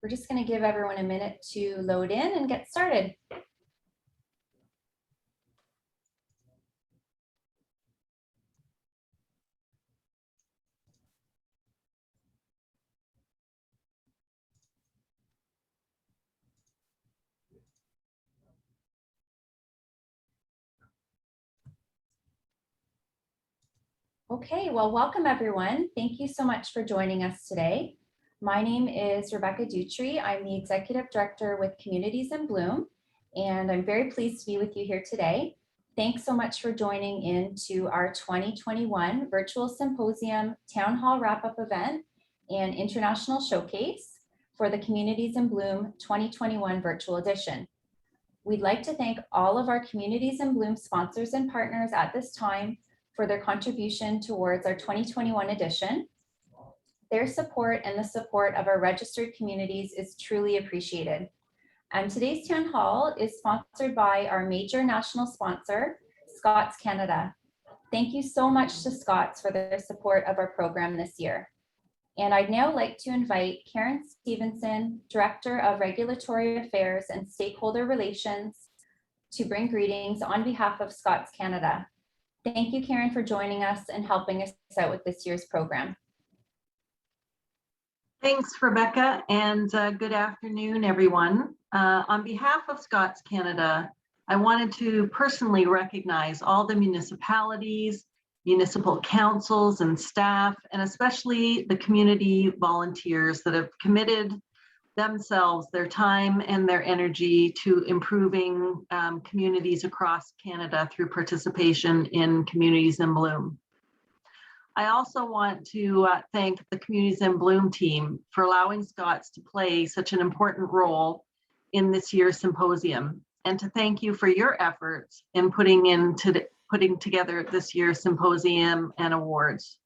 We're just going to give everyone a minute to load in and get started. Okay, well, welcome everyone. Thank you so much for joining us today. My name is Rebecca Dutry. I'm the Executive Director with Communities in Bloom, and I'm very pleased to be with you here today. Thanks so much for joining into our 2021 Virtual Symposium Town Hall Wrap-Up event and International Showcase for the Communities in Bloom 2021 Virtual Edition. We'd like to thank all of our Communities in Bloom sponsors and partners at this time for their contribution towards our 2021 edition. Their support and the support of our registered communities is truly appreciated. And today's town hall is sponsored by our major national sponsor, Scots Canada. Thank you so much to Scots for their support of our program this year. And I'd now like to invite Karen Stevenson, Director of Regulatory Affairs and Stakeholder Relations, to bring greetings on behalf of Scots Canada. Thank you, Karen, for joining us and helping us out with this year's program. Thanks, Rebecca, and good afternoon, everyone. On behalf of Scots Canada, I wanted to personally recognize all the municipalities, municipal councils and staff, and especially the community volunteers that have committed themselves, their time and their energy to improving communities across Canada through participation in Communities in Bloom. I also want to thank the Communities in Bloom team for allowing Scots to play such an important role in this year's symposium, and to thank you for your efforts in putting together this year's symposium and awards.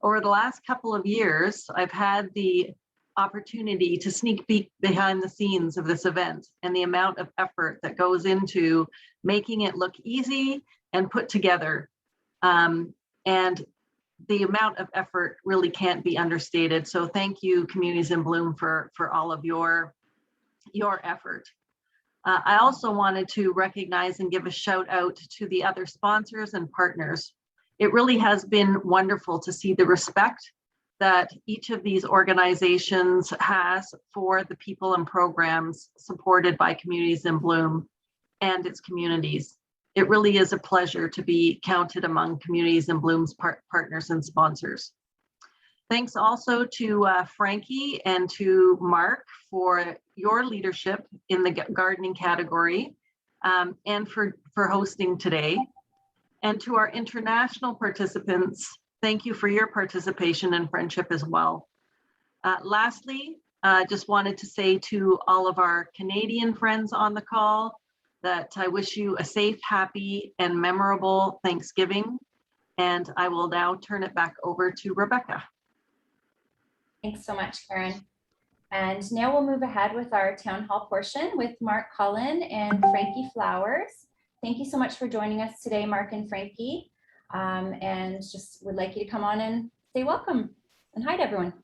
Over the last couple of years, I've had the opportunity to sneak peek behind the scenes of this event and the amount of effort that goes into making it look easy and put together. And the amount of effort really can't be understated. So thank you, Communities in Bloom, for all of your effort. I also wanted to recognize and give a shout out to the other sponsors and partners. It really has been wonderful to see the respect that each of these organizations has for the people and programs supported by Communities in Bloom and its communities. It really is a pleasure to be counted among Communities in Bloom's partners and sponsors. Thanks also to Frankie and to Mark for your leadership in the gardening category and for hosting today. And to our international participants, thank you for your participation and friendship as well. Lastly, just wanted to say to all of our Canadian friends on the call that I wish you a safe, happy, and memorable Thanksgiving. And I will now turn it back over to Rebecca. Thanks so much, Karen. And now we'll move ahead with our town hall portion with Mark Cullen and Frankie Flowers. Thank you so much for joining us today, Mark and Frankie. And just would like you to come on and say welcome and hi to everyone.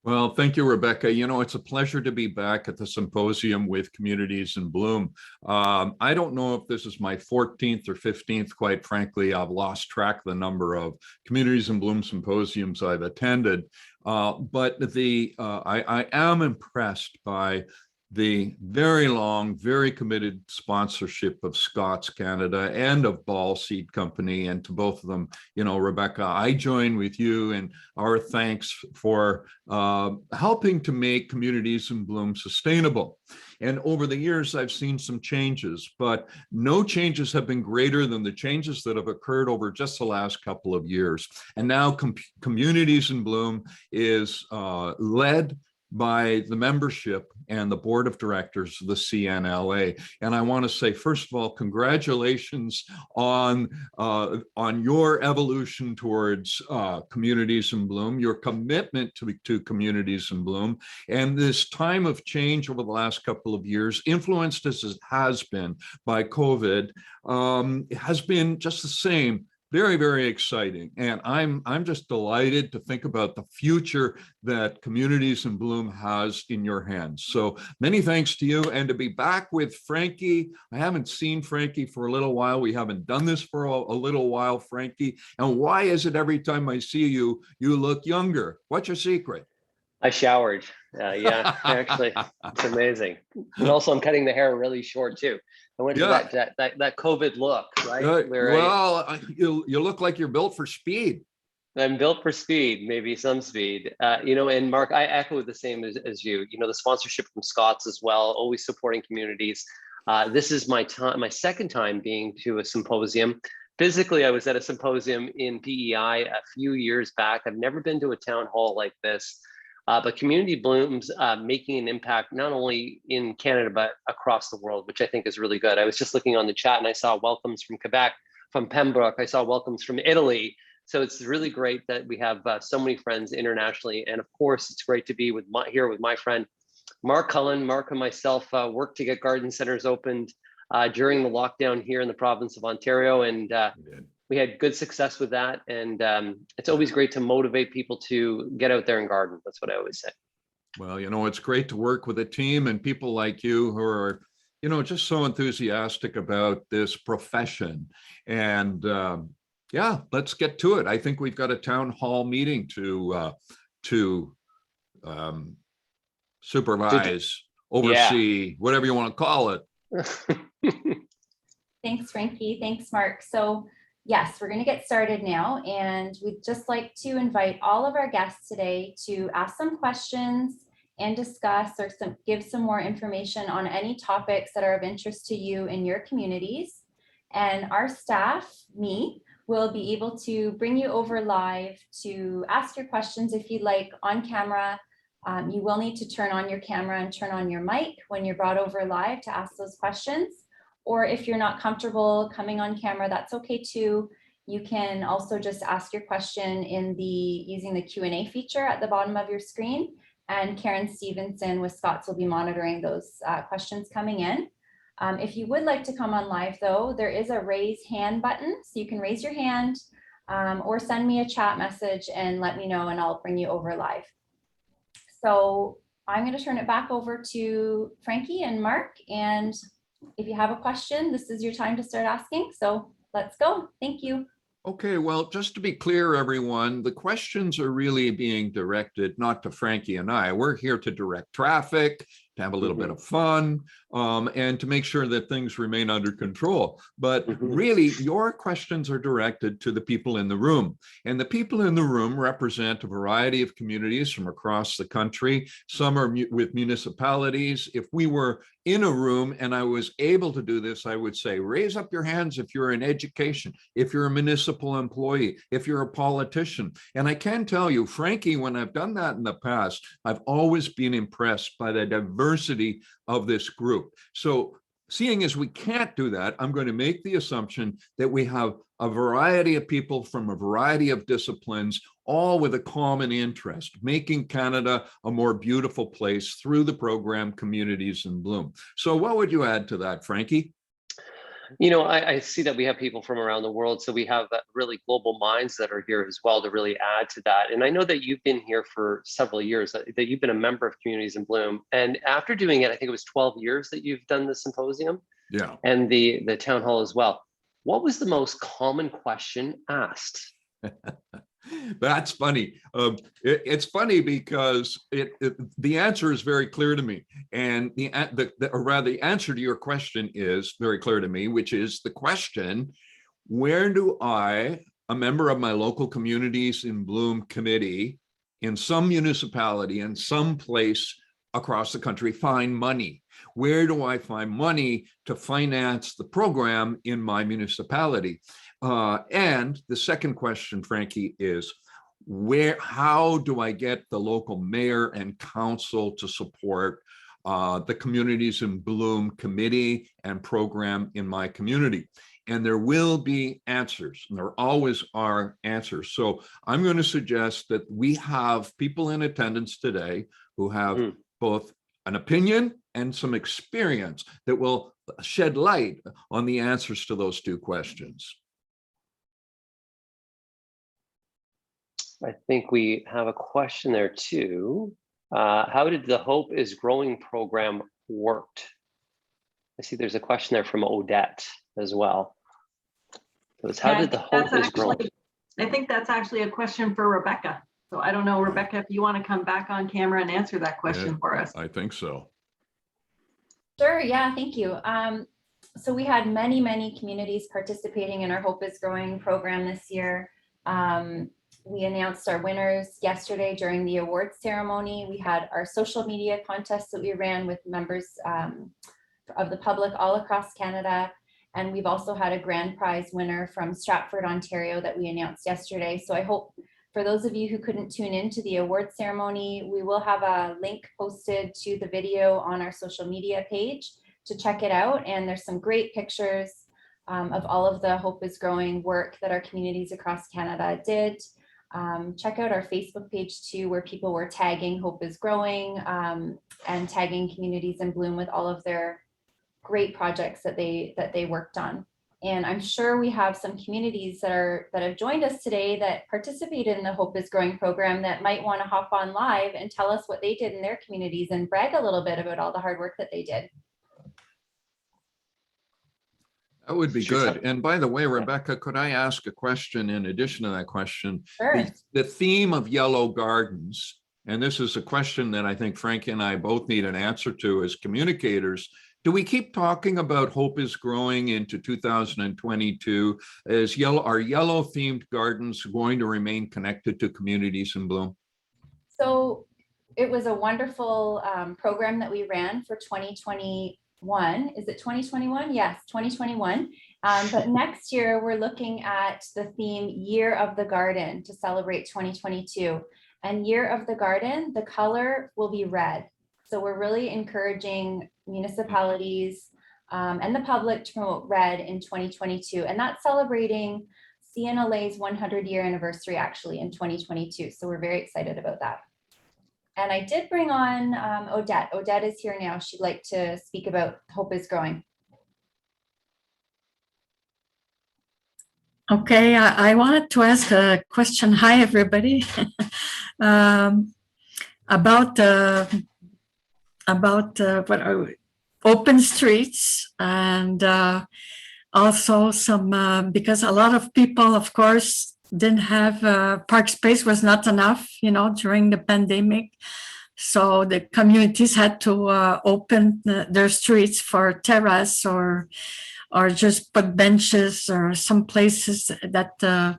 Well, thank you, Rebecca. You know, it's a pleasure to be back at the symposium with Communities in Bloom. I don't know if this is my 14th or 15th, quite frankly. I've lost track of the number of Communities in Bloom symposiums I've attended. But I am impressed by the very long, very committed sponsorship of Scots Canada and of Ball Seed Company. And to both of them, you know, Rebecca, I join with you in our thanks for helping to make Communities in Bloom sustainable. And over the years, I've seen some changes, but no changes have been greater than the changes that have occurred over just the last couple of years. And now Communities in Bloom is led by the membership and the board of directors of the CNLA. And I want to say, first of all, congratulations on your evolution towards Communities in Bloom, your commitment to Communities in Bloom, and this time of change over the last couple of years, influenced as it has been by COVID, has been just the same Very, very exciting. And I'm just delighted to think about the future that Communities in Bloom has in your hands. So many thanks to you, and to be back with Frankie. I haven't seen Frankie for a little while. We haven't done this for a little while, Frankie. And why is it every time I see you, you look younger? What's your secret? I showered. Yeah, actually, it's amazing. And also, I'm cutting the hair really short too. I went to Yeah. that COVID look, right? Well, you look like you're built for speed. I'm built for speed, maybe some speed. And Mark, I echo the same as you. The sponsorship from Scott's as well, always supporting communities. This is my second time being to a symposium. Physically, I was at a symposium in PEI a few years back. I've never been to a town hall like this. But Community Blooms making an impact not only in Canada, but across the world, which I think is really good. I was just looking on the chat and I saw welcomes from Quebec, from Pembroke. I saw welcomes from Italy. So it's really great that we have so many friends internationally. And of course, it's great to be here with my friend, Mark Cullen. Mark and myself worked to get garden centers opened during the lockdown here in the province of Ontario. And we had good success with that. And it's always great to motivate people to get out there and garden. That's what I always say. Well, it's great to work with a team and people like you who are, just so enthusiastic about this profession. And yeah, let's get to it. I think we've got a town hall meeting to supervise, oversee, whatever you want to call it. Thanks, Frankie. Thanks, Mark. So yes, we're going to get started now, and we'd just like to invite all of our guests today to ask some questions and discuss or give some more information on any topics that are of interest to you in your communities. And our staff, me, will be able to bring you over live to ask your questions if you'd like on camera. You will need to turn on your camera and turn on your mic when you're brought over live to ask those questions. Or if you're not comfortable coming on camera, that's okay too. You can also just ask your question using the Q&A feature at the bottom of your screen. And Karen Stevenson with Scott's will be monitoring those questions coming in. If you would like to come on live though, there is a raise hand button. So you can raise your hand or send me a chat message and let me know and I'll bring you over live. So I'm going to turn it back over to Frankie and Mark, and if you have a question, this is your time to start asking. So let's go. Thank you. Okay, well, just to be clear, everyone, the questions are really being directed not to Frankie and I. We're here to direct traffic, to have a little bit of fun, and to make sure that things remain under control. But really, your questions are directed to the people in the room. And the people in the room represent a variety of communities from across the country. Some are with municipalities. If we were in a room and I was able to do this, I would say, raise up your hands if you're in education, if you're a municipal employee, if you're a politician. And I can tell you, Frankie, when I've done that in the past, I've always been impressed by the diversity of this group. So seeing as we can't do that, I'm going to make the assumption that we have a variety of people from a variety of disciplines, all with a common interest, making Canada a more beautiful place through the program Communities in Bloom. So what would you add to that, Frankie? I see that we have people from around the world, so we have really global minds that are here as well to really add to that. And I know that you've been here for several years, that you've been a member of Communities in Bloom. And after doing it, I think it was 12 years that you've done the symposium, and the town hall as well. What was the most common question asked? That's funny. It's funny because the answer is very clear to me, and the answer to your question is very clear to me, which is the question: where do I, a member of my local Communities in Bloom committee, in some municipality, in some place across the country, find money? Where do I find money to finance the program in my municipality? And the second question, Frankie, is how do I get the local mayor and council to support the Communities in Bloom committee and program in my community? And there will be answers, and there always are answers. So I'm going to suggest that we have people in attendance today who have both an opinion and some experience that will shed light on the answers to those two questions. I think we have a question there too. How did the Hope is Growing program worked? I see there's a question there from Odette as well. So it's how Yeah, did the Hope is Growing? I think that's actually a question for Rebecca. So I don't know, Rebecca, if you want to come back on camera and answer that question for us. I think so. Sure, yeah, thank you. So we had many communities participating in our Hope is Growing program this year. We announced our winners yesterday during the awards ceremony. We had our social media contest that we ran with members of the public all across Canada. And we've also had a grand prize winner from Stratford, Ontario that we announced yesterday. So I hope for those of you who couldn't tune in to the award ceremony, we will have a link posted to the video on our social media page to check it out. And there's some great pictures of all of the Hope is Growing work that our communities across Canada did. Check out our Facebook page too, where people were tagging Hope is Growing and tagging Communities in Bloom with all of their great projects that they worked on. And I'm sure we have some communities that have joined us today that participated in the Hope is Growing program that might want to hop on live and tell us what they did in their communities and brag a little bit about all the hard work that they did. That would be good. And by the way, Rebecca, could I ask a question in addition to that question? Sure. The theme of Yellow Gardens, and this is a question that I think Frank and I both need an answer to as communicators. Do we keep talking about Hope is Growing into 2022? Are yellow themed gardens going to remain connected to Communities in Bloom? So it was a wonderful program that we ran for 2021. Is it 2021? Yes, 2021. But next year we're looking at the theme Year of the Garden to celebrate 2022. And Year of the Garden, the color will be red. So we're really encouraging municipalities and the public to promote red in 2022. And that's celebrating CNLA's 100-year anniversary actually in 2022. So we're very excited about that. And I did bring on Odette. Odette is here now. She'd like to speak about Hope is Growing. Okay, I wanted to ask a question. Hi, everybody. About what are open streets and also some because a lot of people, of course, didn't have park space, was not enough, during the pandemic. So the communities had to open their streets for terrace or just put benches or some places that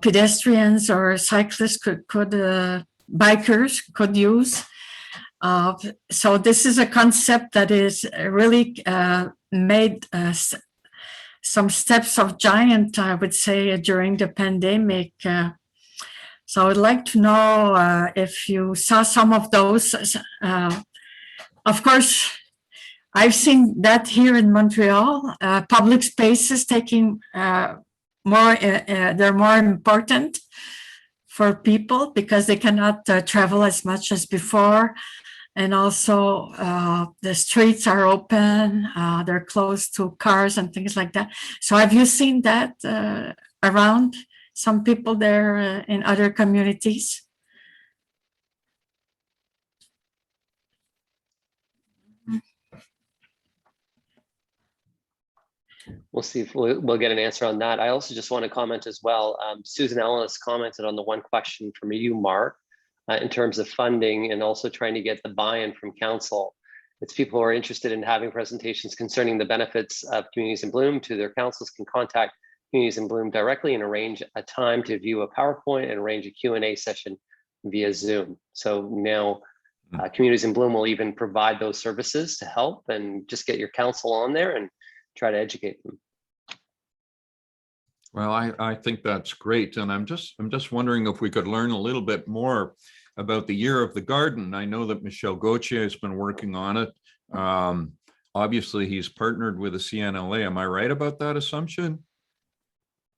pedestrians or cyclists bikers could use. So this is a concept that is really made some steps of giant, I would say, during the pandemic. So I'd like to know if you saw some of those. Of course, I've seen that here in Montreal, public spaces taking they're more important for people because they cannot travel as much as before. And also the streets are open, they're close to cars and things like that. So have you seen that around some people there in other communities? We'll see if we'll get an answer on that. I also just want to comment as well. Susan Ellis commented on the one question from you, Mark, in terms of funding and also trying to get the buy-in from council. It's people who are interested in having presentations concerning the benefits of Communities in Bloom to their councils can contact Communities in Bloom directly and arrange a time to view a PowerPoint and arrange a Q&A session via Zoom. So now Communities in Bloom will even provide those services to help and just get your council on there and try to educate them. Well, I think that's great. And I'm just wondering if we could learn a little bit more about the Year of the Garden. I know that Michel Gauthier has been working on it. Obviously, he's partnered with the CNLA. Am I right about that assumption,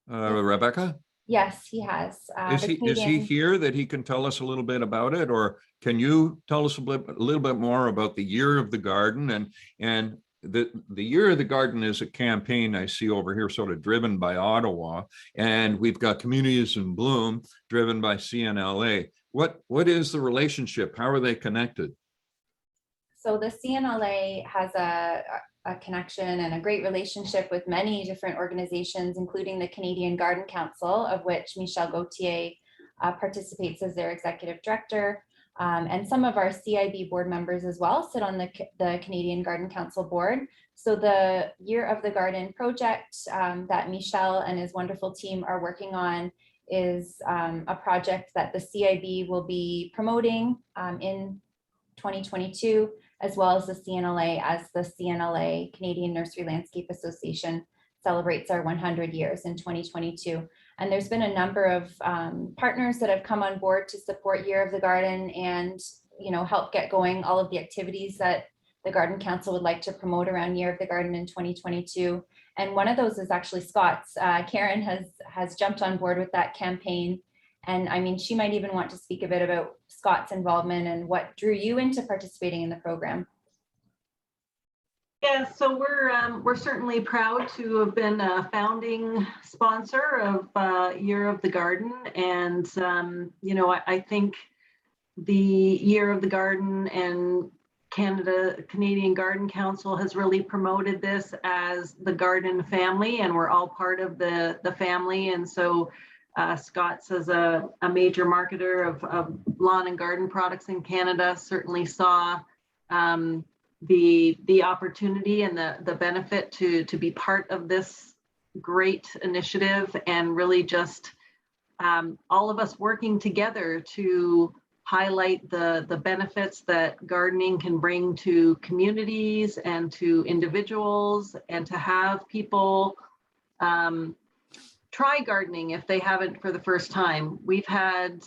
Rebecca? Yes, he has. Is he here that he can tell us a little bit about it? Or can you tell us a little bit more about the Year of the Garden and the Year of the Garden is a campaign I see over here, sort of driven by Ottawa, and we've got Communities in Bloom driven by CNLA. What is the relationship? How are they connected? So the CNLA has a connection and a great relationship with many different organizations, including the Canadian Garden Council, of which Michelle Gauthier participates as their executive director. And some of our CIB board members as well sit on the Canadian Garden Council board. So the Year of the Garden project that Michelle and his wonderful team are working on is a project that the CIB will be promoting in 2022, as well as the CNLA, as the CNLA, Canadian Nursery Landscape Association, celebrates our 100 years in 2022. And there's been a number of partners that have come on board to support Year of the Garden and, you know, help get going all of the activities that the Garden Council would like to promote around Year of the Garden in 2022. And one of those is actually Scott's. Karen has jumped on board with that campaign. And I mean, she might even want to speak a bit about Scott's involvement and what drew you into participating in the program. Yeah, so we're certainly proud to have been a founding sponsor of Year of the Garden, and you know, I think the Year of the Garden and Canadian Garden Council has really promoted this as the garden family, and we're all part of the family. And so Scott's, as a major marketer of lawn and garden products in Canada, certainly saw the opportunity and the benefit to be part of this great initiative, and really just all of us working together to highlight the benefits that gardening can bring to communities and to individuals, and to have people try gardening if they haven't for the first time. We've had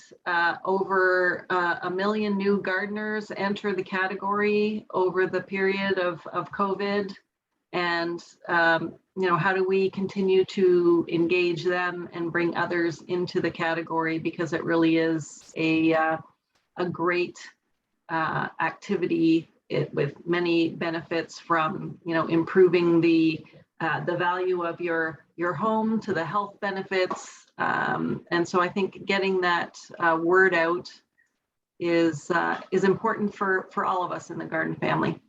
over 1 million new gardeners enter the category over the period of COVID. And you know, how do we continue to engage them and bring others into the category, because it really is a great activity with many benefits, from, you know, improving the value of your home to the health benefits. And so I think getting that word out is important for all of us in the garden family.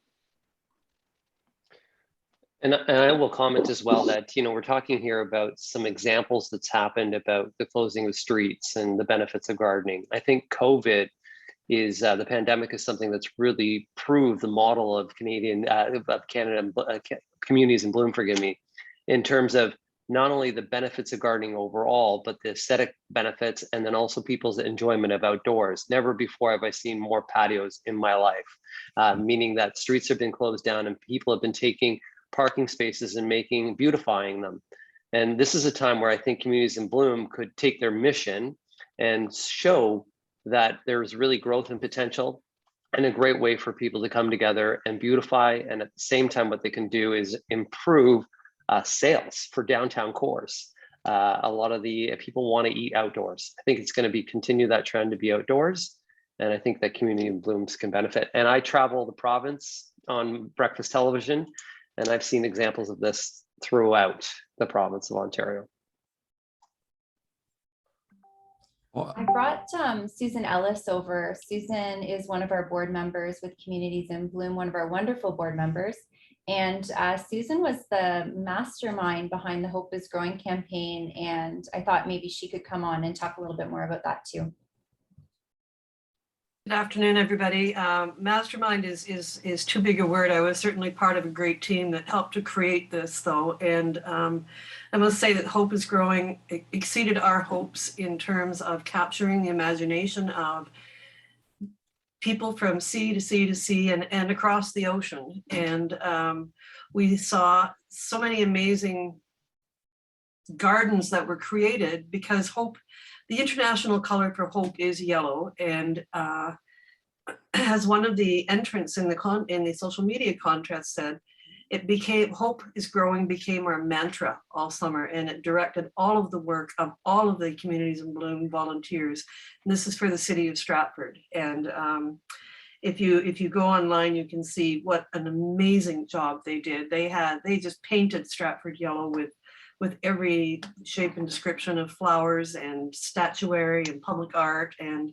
And I will comment as well that, you know, we're talking here about some examples that's happened about the closing of streets and the benefits of gardening. I think COVID is the pandemic is something that's really proved the model of Canada, Communities in Bloom, forgive me, in terms of not only the benefits of gardening overall, but the aesthetic benefits, and then also people's enjoyment of outdoors. Never before have I seen more patios in my life, meaning that streets have been closed down and people have been taking parking spaces and beautifying them. And this is a time where I think Communities in Bloom could take their mission and show that there's really growth and potential, and a great way for people to come together and beautify. And at the same time, what they can do is improve sales for downtown cores. A lot of the people want to eat outdoors. I think it's going to continue that trend to be outdoors. And I think that Community in Blooms can benefit. And I travel the province on breakfast television, and I've seen examples of this throughout the province of Ontario. I brought Susan Ellis over. Susan is one of our board members with Communities in Bloom, one of our wonderful board members. And Susan was the mastermind behind the Hope is Growing campaign. And I thought maybe she could come on and talk a little bit more about that too. Good afternoon, everybody. Mastermind is too big a word. I was certainly part of a great team that helped to create this, though. And I must say that Hope is Growing exceeded our hopes in terms of capturing the imagination of people from sea to sea to sea and across the ocean. And we saw so many amazing gardens that were created, because hope, the international color for hope is yellow, and as one of the entrants in the social media contest said, it became, Hope is Growing became our mantra all summer, and it directed all of the work of all of the Communities in Bloom volunteers. And this is for the city of Stratford. And if you go online, you can see what an amazing job they did. They just painted Stratford yellow with every shape and description of flowers and statuary and public art, and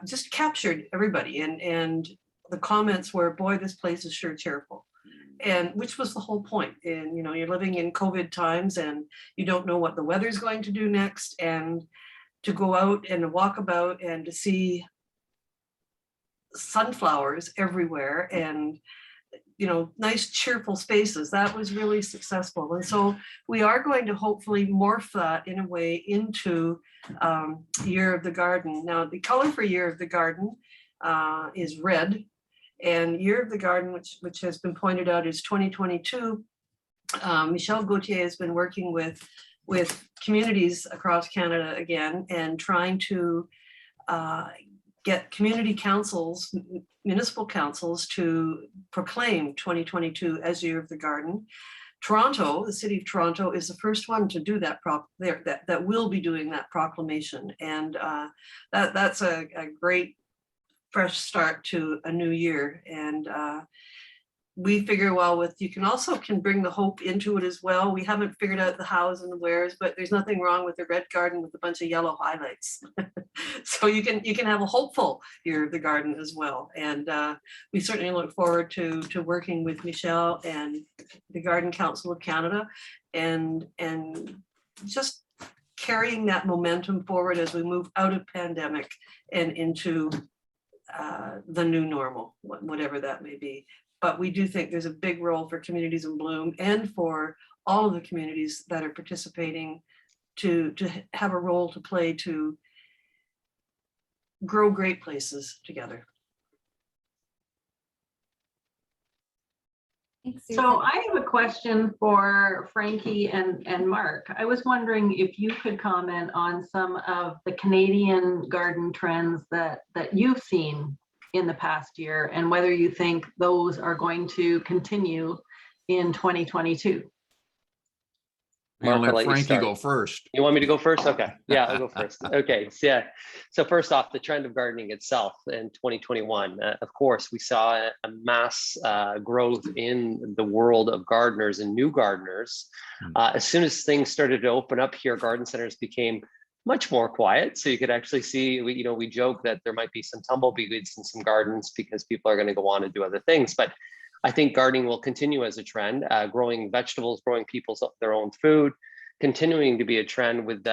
just captured everybody. And the comments were, boy, this place is sure cheerful. And which was the whole point. And, you're living in COVID times and you don't know what the weather's going to do next. And to go out and walk about and to see sunflowers everywhere and, nice cheerful spaces, that was really successful. And so we are going to hopefully morph that in a way into Year of the Garden. Now, the color for Year of the Garden is red. And Year of the Garden, which has been pointed out, is 2022. Michelle Gauthier has been working with communities across Canada again and trying to get community councils, municipal councils to proclaim 2022 as Year of the Garden. Toronto, the city of Toronto, is the first one to do that that will be doing that proclamation. And that's a great fresh start to a new year. And we figure, well, you can bring the hope into it as well. We haven't figured out the hows and the wheres, but there's nothing wrong with the red garden with a bunch of yellow highlights. So you can have a hopeful Year of the Garden as well. And we certainly look forward to working with Michelle and the Garden Council of Canada and just carrying that momentum forward as we move out of pandemic and into the new normal, whatever that may be. But we do think there's a big role for Communities in Bloom and for all of the communities that are participating to have a role to play to grow great places together. Thanks, So Susan. I have a question for Frankie and Mark. I was wondering if you could comment on some of the Canadian garden trends that you've seen in the past year and whether you think those are going to continue in 2022. I'll Mark, I'll let let you Frankie start. go first. You want me to go first? Okay. Yeah, I'll go first. Okay. So, yeah. So first off, the trend of gardening itself in 2021, of course, we saw a mass growth in the world of gardeners and new gardeners. As soon as things started to open up here, garden centers became much more quiet. So you could actually see, we joke that there might be some tumbleweeds in some gardens because people are going to go on and do other things. But I think gardening will continue as a trend, growing vegetables, growing their own food, continuing to be a trend with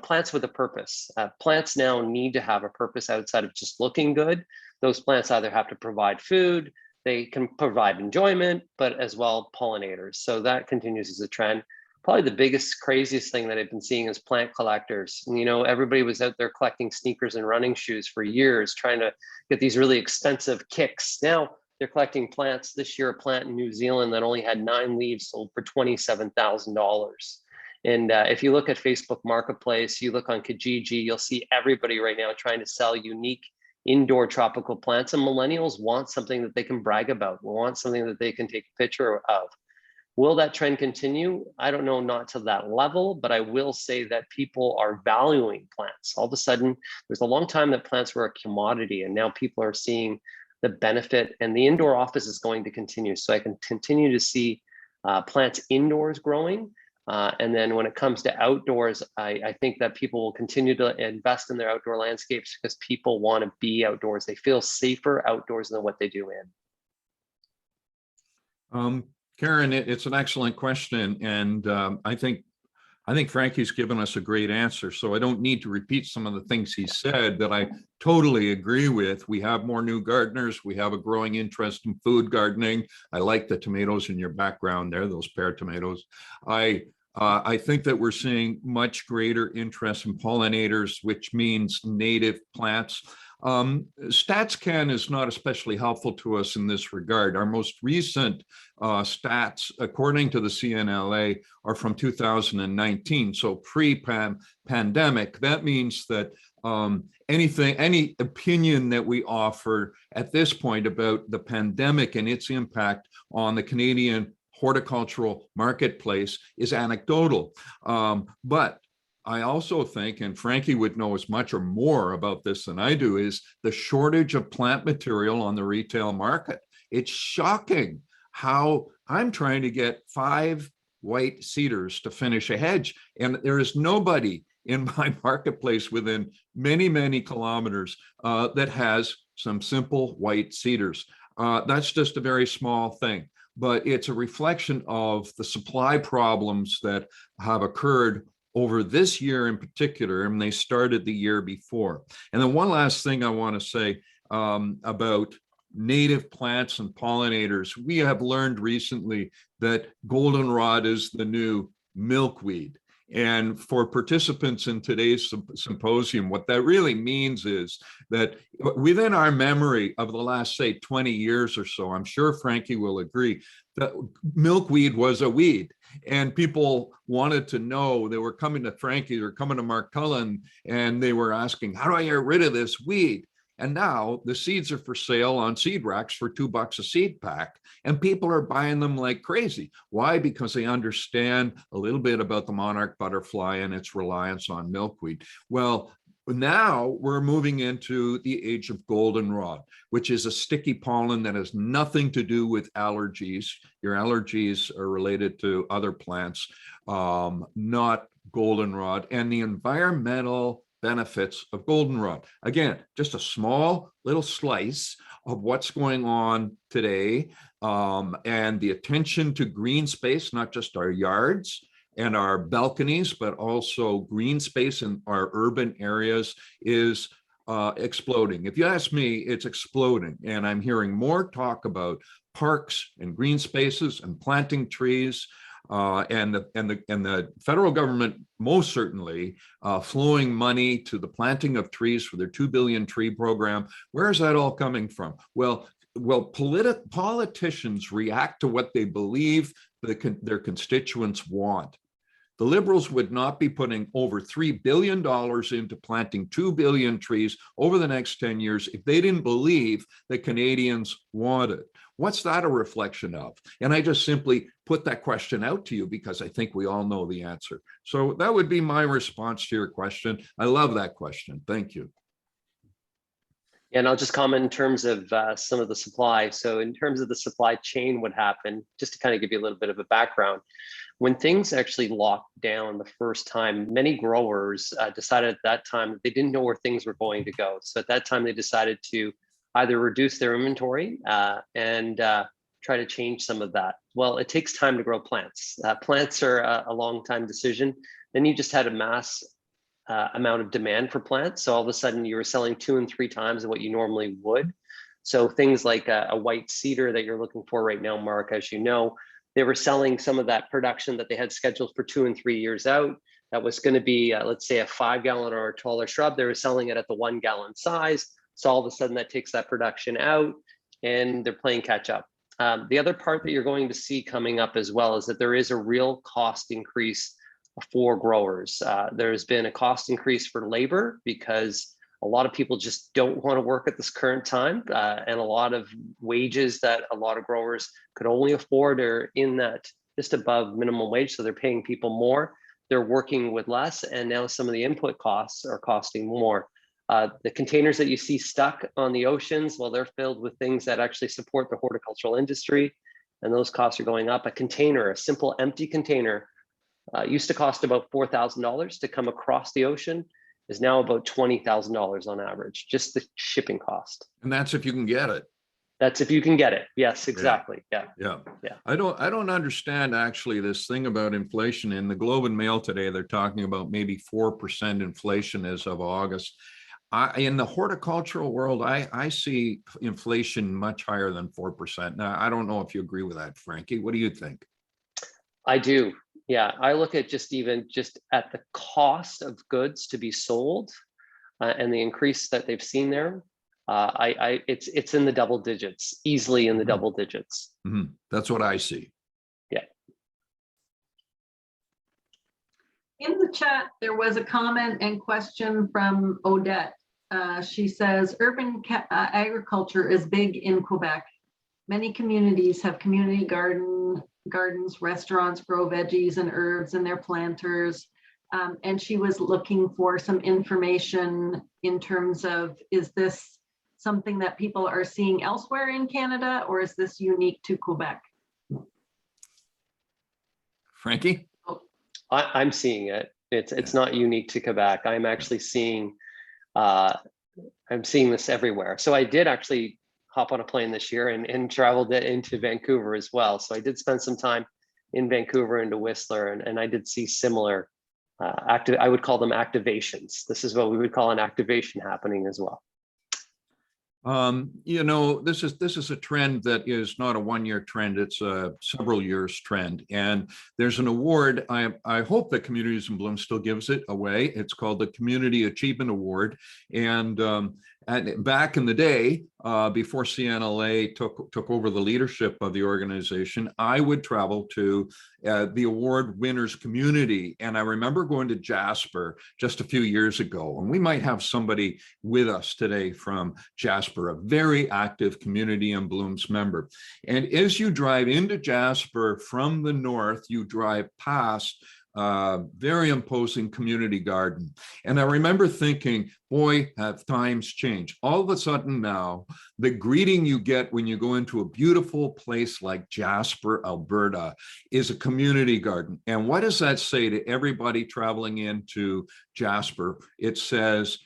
plants with a purpose. Plants now need to have a purpose outside of just looking good. Those plants either have to provide food, they can provide enjoyment, but as well pollinators. So that continues as a trend. Probably the biggest, craziest thing that I've been seeing is plant collectors. Everybody was out there collecting sneakers and running shoes for years, trying to get these really expensive kicks. Now they're collecting plants. This year, a plant in New Zealand that only had 9 leaves sold for $27,000. And if you look at Facebook Marketplace, you look on Kijiji, you'll see everybody right now trying to sell unique indoor tropical plants. And millennials want something that they can brag about, want something that they can take a picture of. Will that trend continue? I don't know, not to that level, but I will say that people are valuing plants. All of a sudden, there's a long time that plants were a commodity, and now people are seeing the benefit, and the indoor office is going to continue. So I can continue to see plants indoors growing. And then when it comes to outdoors, I think that people will continue to invest in their outdoor landscapes because people want to be outdoors. They feel safer outdoors than what they do in. Karen, it's an excellent question, and I think Frankie's given us a great answer, so I don't need to repeat some of the things he said that I totally agree with. We have more new gardeners. We have a growing interest in food gardening. I like the tomatoes in your background there, those pear tomatoes. I think that we're seeing much greater interest in pollinators, which means native plants. StatsCan is not especially helpful to us in this regard. Our most recent stats, according to the CNLA, are from 2019, so pre-pandemic. That means that any opinion that we offer at this point about the pandemic and its impact on the Canadian horticultural marketplace is anecdotal. But I also think, and Frankie would know as much or more about this than I do, is the shortage of plant material on the retail market. It's shocking how I'm trying to get 5 white cedars to finish a hedge, and there is nobody in my marketplace within many, many kilometers that has some simple white cedars. That's just a very small thing, but it's a reflection of the supply problems that have occurred over this year in particular, and they started the year before. And then one last thing I want to say about native plants and pollinators. We have learned recently that goldenrod is the new milkweed. And for participants in today's symposium, what that really means is that within our memory of the last, say, 20 years or so, I'm sure Frankie will agree, that milkweed was a weed. And people wanted to know, they were coming to Frankie, they were coming to Mark Cullen, and they were asking, how do I get rid of this weed? And now the seeds are for sale on seed racks for $2 a seed pack, and people are buying them like crazy. Why? Because they understand a little bit about the monarch butterfly and its reliance on milkweed. Well, now we're moving into the age of goldenrod, which is a sticky pollen that has nothing to do with allergies. Your allergies are related to other plants, not goldenrod. And the environmental benefits of goldenrod. Again, just a small little slice of what's going on today, and the attention to green space, not just our yards and our balconies, but also green space in our urban areas is exploding. If you ask me, it's exploding. And I'm hearing more talk about parks and green spaces and planting trees. And the federal government most certainly flowing money to the planting of trees for their 2 billion tree program. Where is that all coming from? Well, politicians react to what they believe their constituents want. The Liberals would not be putting over $3 billion into planting 2 billion trees over the next 10 years if they didn't believe that Canadians wanted. What's that a reflection of? And I just simply put that question out to you because I think we all know the answer. So that would be my response to your question. I love that question. Thank you. And I'll just comment in terms of some of the supply. So in terms of the supply chain, what happened, just to kind of give you a little bit of a background, when things actually locked down the first time, many growers decided at that time that they didn't know where things were going to go. So at that time, they decided to either reduce their inventory and try to change some of that. Well, it takes time to grow plants. Plants are a long time decision. Then you just had a mass amount of demand for plants. So all of a sudden you were selling 2 and 3 times of what you normally would. So things like a white cedar that you're looking for right now, Mark, as you know, they were selling some of that production that they had scheduled for 2 and 3 years out. That was going to be, let's say, a 5-gallon or a taller shrub. They were selling it at the 1-gallon size. So all of a sudden that takes that production out and they're playing catch up. The other part that you're going to see coming up as well is that there is a real cost increase for growers. There's been a cost increase for labor because a lot of people just don't want to work at this current time, and a lot of wages that a lot of growers could only afford are in that just above minimum wage, so they're paying people more. They're working with less, and now some of the input costs are costing more. The containers that you see stuck on the oceans, well, they're filled with things that actually support the horticultural industry, and those costs are going up. A container, a simple empty container, used to cost about $4,000 to come across the ocean, is now about $20,000 on average, just the shipping cost. And that's if you can get it. That's if you can get it. Yes, exactly. Yeah. I don't understand actually this thing about inflation. In the Globe and Mail today, they're talking about maybe 4% inflation as of August. In the horticultural world, I see inflation much higher than 4%. Now, I don't know if you agree with that, Frankie. What do you think? I do. Yeah, I look at just at the cost of goods to be sold and the increase that they've seen there. It's in the double digits, easily in the double digits. Mm-hmm. That's what I see. Yeah. In the chat, there was a comment and question from Odette. She says, urban agriculture is big in Quebec. Many communities have community gardens, restaurants grow veggies and herbs in their planters. and she was looking for some information in terms of, is this something that people are seeing elsewhere in Canada, or is this unique to Quebec? Frankie? I'm seeing it. It's not unique to Quebec. I'm actually seeing I'm seeing this everywhere. So I did actually hop on a plane this year and traveled into Vancouver as well. So I did spend some time in Vancouver and to Whistler, and I did see similar I would call them activations. This is what we would call an activation happening as well. You know, this is a trend that is not a one-year trend. It's a several years trend. And there's an award. I hope that Communities in Bloom still gives it away. It's called the Community Achievement Award. And back in the day, before CNLA took over the leadership of the organization, I would travel to the award winners community. And I remember going to Jasper just a few years ago, and we might have somebody with us today from Jasper, a very active Community in Bloom's member. And as you drive into Jasper from the north, you drive past very imposing community garden. And I remember thinking, boy, have times changed. All of a sudden now, the greeting you get when you go into a beautiful place like Jasper, Alberta, is a community garden. And what does that say to everybody traveling into Jasper? It says,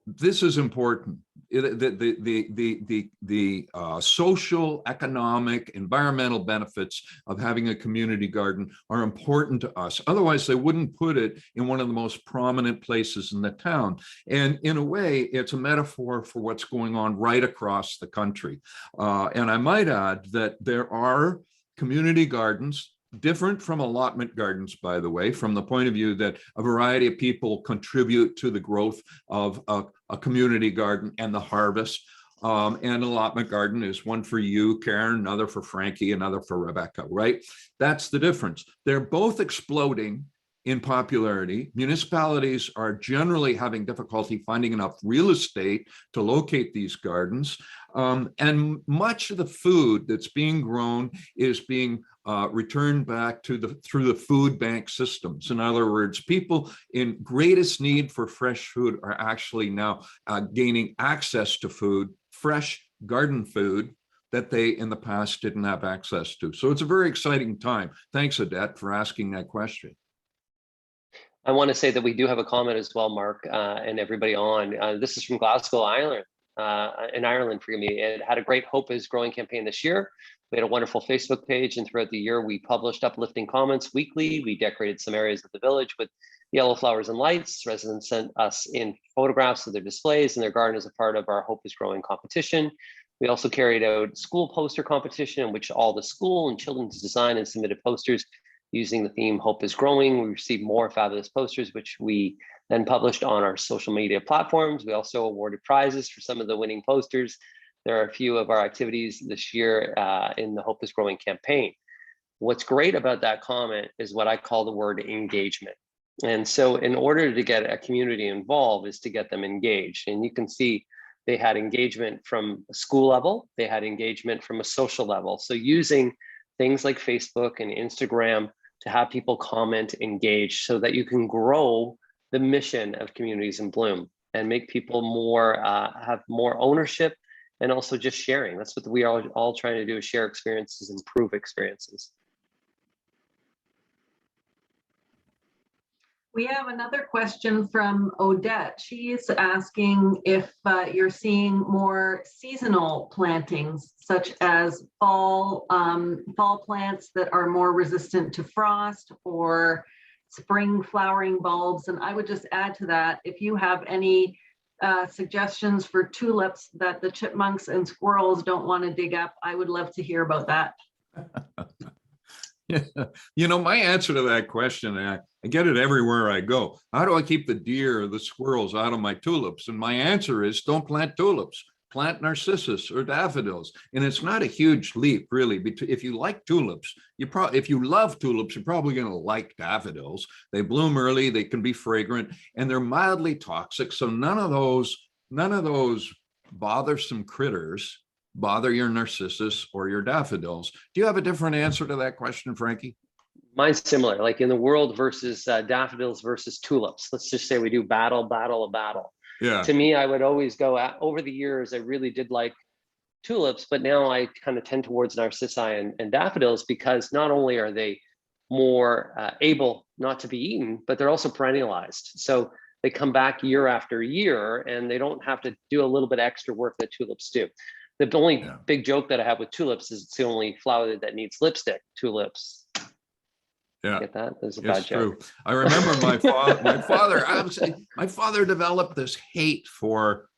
this is important. The social, economic, environmental benefits of having a community garden are important to us. Otherwise, they wouldn't put it in one of the most prominent places in the town. And in a way, it's a metaphor for what's going on right across the country. And I might add that there are community gardens, different from allotment gardens, by the way, from the point of view that a variety of people contribute to the growth of a community garden and the harvest. And allotment garden is one for you, Karen, another for Frankie, another for Rebecca, right? That's the difference. They're both exploding in popularity. Municipalities are generally having difficulty finding enough real estate to locate these gardens. And much of the food that's being grown is being returned back to through the food bank systems. In other words, people in greatest need for fresh food are actually now gaining access to food, fresh garden food, that they in the past didn't have access to. So it's a very exciting time. Thanks, Odette, for asking that question. I want to say that we do have a comment as well, Mark, and everybody on. This is from Glasgow, Ireland. In Ireland, forgive me. It had a great Hope is Growing campaign this year. We had a wonderful Facebook page, and throughout the year, we published uplifting comments weekly. We decorated some areas of the village with yellow flowers and lights. Residents sent us in photographs of their displays and their garden as a part of our Hope is Growing competition. We also carried out school poster competition in which all the school and children's design and submitted posters using the theme Hope is Growing. We received more fabulous posters, which we then published on our social media platforms. We also awarded prizes for some of the winning posters. There are a few of our activities this year in the Hope is Growing campaign. What's great about that comment is what I call the word engagement. And so in order to get a community involved is to get them engaged. And you can see they had engagement from a school level, they had engagement from a social level. So using things like Facebook and Instagram to have people comment, engage, so that you can grow the mission of Communities in Bloom and make people more, have more ownership, and also just sharing. That's what we are all trying to do, is share experiences, improve experiences. We have another question from Odette. She is asking if you're seeing more seasonal plantings, such as fall plants that are more resistant to frost, or spring flowering bulbs. And I would just add to that, if you have any suggestions for tulips that the chipmunks and squirrels don't want to dig up, I would love to hear about that. Yeah. You know, my answer to that question, I get it everywhere I go. How do I keep the deer or the squirrels out of my tulips? And my answer is, don't plant tulips, plant narcissus or daffodils. And it's not a huge leap, really. If you like tulips, if you love tulips, you're probably going to like daffodils. They bloom early, they can be fragrant, and they're mildly toxic. So none of those bothersome critters bother your narcissus or your daffodils. Do you have a different answer to that question, Frankie? Mine's similar, like in the world versus daffodils versus tulips. Let's just say we do battle. Yeah. To me, I would always go over the years, I really did like tulips, but now I kind of tend towards narcissi and daffodils, because not only are they more able not to be eaten, but they're also perennialized. So they come back year after year and they don't have to do a little bit extra work that tulips do. The only big joke that I have with tulips is it's the only flower that needs lipstick. Tulips. Yeah, get that? That's a bad joke. True. I remember my father developed this hate for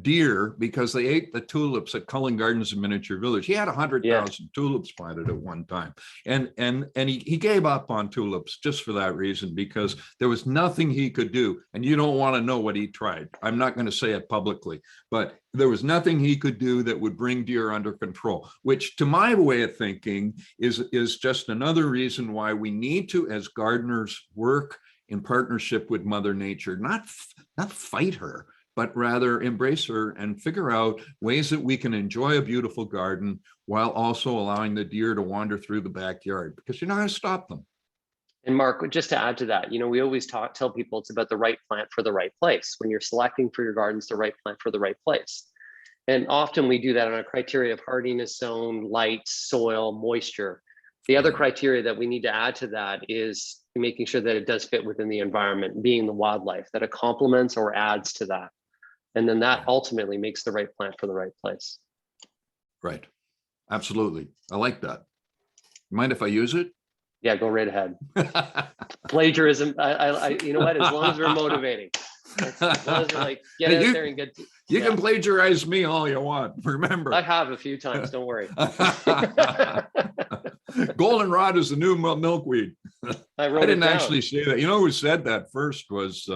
deer because they ate the tulips at Cullen Gardens in Miniature Village. He had 100,000 tulips planted at one time, and he gave up on tulips just for that reason, because there was nothing he could do. And you don't want to know what he tried. I'm not going to say it publicly, but there was nothing he could do that would bring deer under control, which to my way of thinking is just another reason why we need to, as gardeners, work in partnership with Mother Nature, not fight her, but rather embrace her and figure out ways that we can enjoy a beautiful garden while also allowing the deer to wander through the backyard, because you're not going to stop them. And Mark, just to add to that, we always tell people it's about the right plant for the right place. When you're selecting for your gardens, the right plant for the right place. And often we do that on a criteria of hardiness zone, light, soil, moisture. The other criteria that we need to add to that is making sure that it does fit within the environment, being the wildlife, that it complements or adds to that. And then that ultimately makes the right plant for the right place. Right. Absolutely. I like that. Mind if I use it? Yeah, go right ahead. Plagiarism. I you know what? As long as we're motivating, as long as we're like, get out there and get. You can plagiarize me all you want. Remember, I have a few times. Don't worry. Goldenrod is the new milkweed. I didn't actually say that. You know who said that first was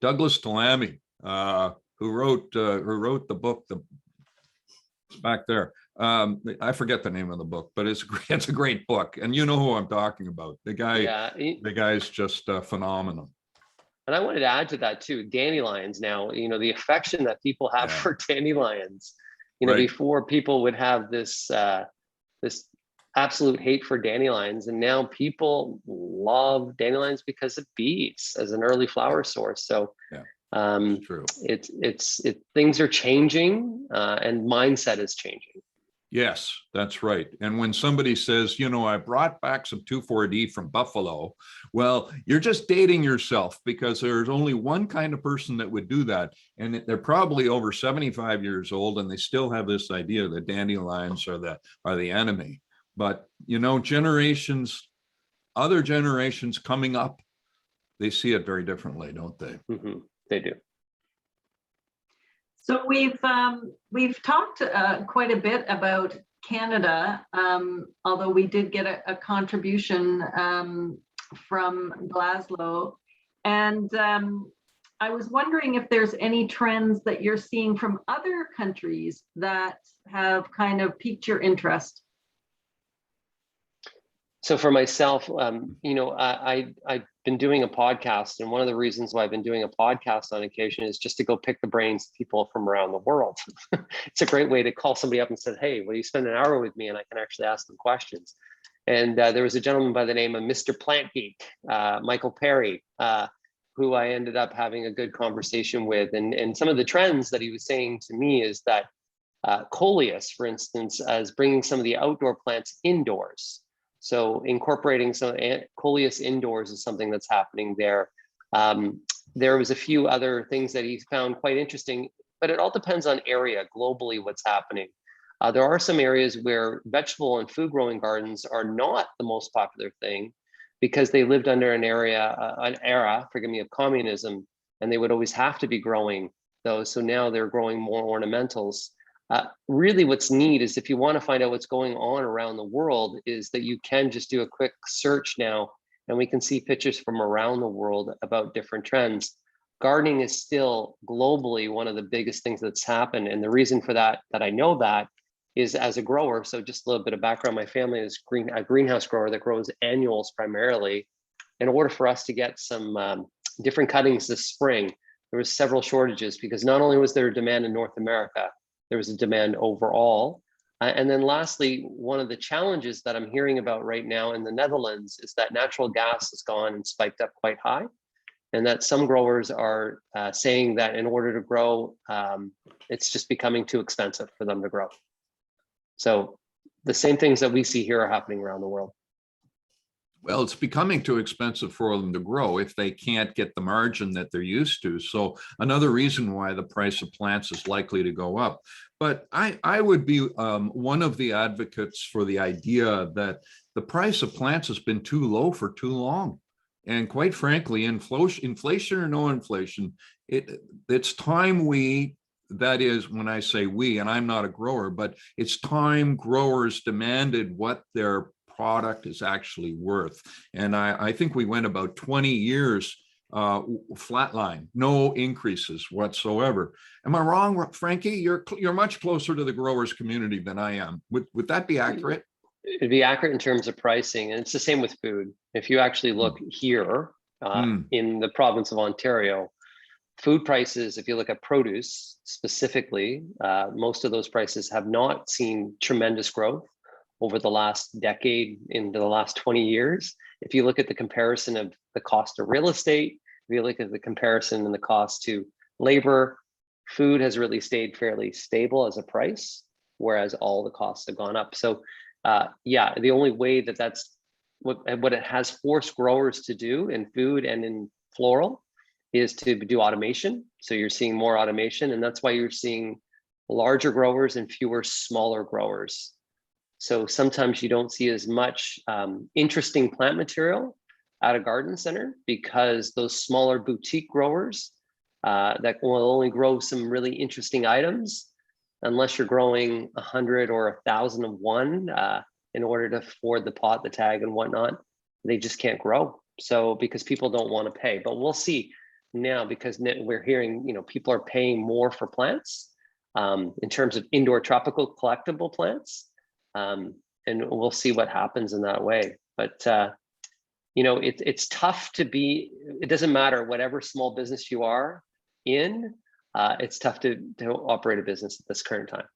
Douglas Talamy, who wrote the book. It's back there. I forget the name of the book, but it's a great book, and you know who I'm talking about. The guy's just phenomenal. And I wanted to add to that too, dandelions. Now, the affection that people have for dandelions. Before people would have this this absolute hate for dandelions, and now people love dandelions because of bees as an early flower source. So true. Things are changing, and mindset is changing. Yes, that's right. And when somebody says, I brought back some 2,4-D from Buffalo, well, you're just dating yourself, because there's only one kind of person that would do that. And they're probably over 75 years old, and they still have this idea that dandelions are the enemy. But, other generations coming up, they see it very differently, don't they? Mm-hmm. They do. So we've talked quite a bit about Canada, although we did get a contribution from Glasgow. And I was wondering if there's any trends that you're seeing from other countries that have kind of piqued your interest. So for myself, I've been doing a podcast, and one of the reasons why I've been doing a podcast on occasion is just to go pick the brains of people from around the world. It's a great way to call somebody up and say, hey, will you spend an hour with me? And I can actually ask them questions. And there was a gentleman by the name of Mr. Plant Geek, Michael Perry, who I ended up having a good conversation with. And some of the trends that he was saying to me is that coleus, for instance, is bringing some of the outdoor plants indoors. So incorporating some coleus indoors is something that's happening there. There was a few other things that he found quite interesting, but it all depends on area globally what's happening. There are some areas where vegetable and food growing gardens are not the most popular thing because they lived under an era, forgive me, of communism, and they would always have to be growing those. So now they're growing more ornamentals. Really what's neat is if you want to find out what's going on around the world is that you can just do a quick search now and we can see pictures from around the world about different trends. Gardening is still globally one of the biggest things that's happened. And the reason for that I know that is as a grower. So just a little bit of background, my family is a greenhouse grower that grows annuals primarily. In order for us to get some different cuttings this spring, there was several shortages because not only was there a demand in North America, there was a demand overall. And then lastly, one of the challenges that I'm hearing about right now in the Netherlands is that natural gas has gone and spiked up quite high, and that some growers are saying that in order to grow, it's just becoming too expensive for them to grow. So the same things that we see here are happening around the world. Well, it's becoming too expensive for them to grow if they can't get the margin that they're used to. So another reason why the price of plants is likely to go up. But I would be one of the advocates for the idea that the price of plants has been too low for too long. And quite frankly, inflation or no inflation, it's time that is, when I say we, and I'm not a grower, but it's time growers demanded what their product is actually worth. And I think we went about 20 years flatline, no increases whatsoever. Am I wrong, Frankie? You're much closer to the growers community than I am. Would that be accurate? It'd be accurate in terms of pricing, and it's the same with food. If you actually look here in the province of Ontario, food prices, if you look at produce specifically, most of those prices have not seen tremendous growth over the last decade, into the last 20 years. If you look at the comparison of the cost of real estate, if you look at the comparison and the cost to labor, food has really stayed fairly stable as a price, whereas all the costs have gone up. So yeah, the only way that's what it has forced growers to do in food and in floral is to do automation. So you're seeing more automation, and that's why you're seeing larger growers and fewer smaller growers. So sometimes you don't see as much interesting plant material at a garden center because those smaller boutique growers that will only grow some really interesting items, unless you're growing 100 or 1,000 of one in order to afford the pot, the tag and whatnot, they just can't grow. So because people don't want to pay, but we'll see now because we're hearing, people are paying more for plants in terms of indoor tropical collectible plants. And we'll see what happens in that way. But, it's tough to be, it doesn't matter, whatever small business you are in, it's tough to operate a business at this current time.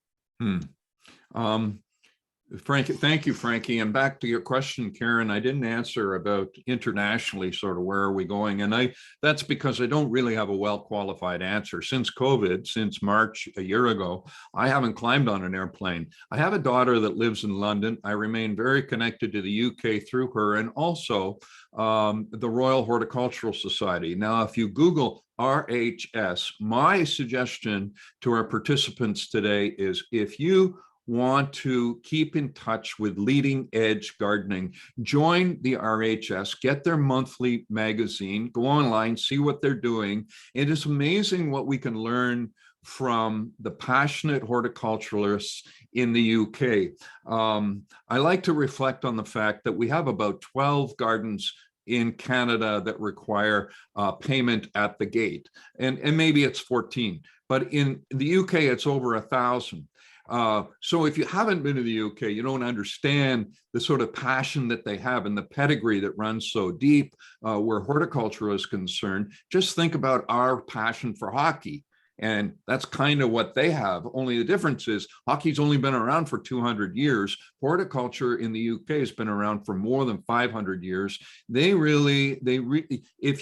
Frankie, thank you, Frankie. And back to your question, Karen, I didn't answer about internationally, sort of where are we going? And that's because I don't really have a well-qualified answer. Since COVID, since March a year ago, I haven't climbed on an airplane. I have a daughter that lives in London. I remain very connected to the UK through her, and also the Royal Horticultural Society. Now, if you Google RHS, my suggestion to our participants today is if you want to keep in touch with leading edge gardening, join the RHS, get their monthly magazine, go online, see what they're doing. It is amazing what we can learn from the passionate horticulturalists in the UK. I like to reflect on the fact that we have about 12 gardens in Canada that require payment at the gate, and maybe it's 14, but in the UK it's over 1,000. So if you haven't been to the UK, you don't understand the sort of passion that they have and the pedigree that runs so deep where horticulture is concerned. Just think about our passion for hockey. And that's kind of what they have. Only the difference is hockey's only been around for 200 years. Horticulture in the UK has been around for more than 500 years. If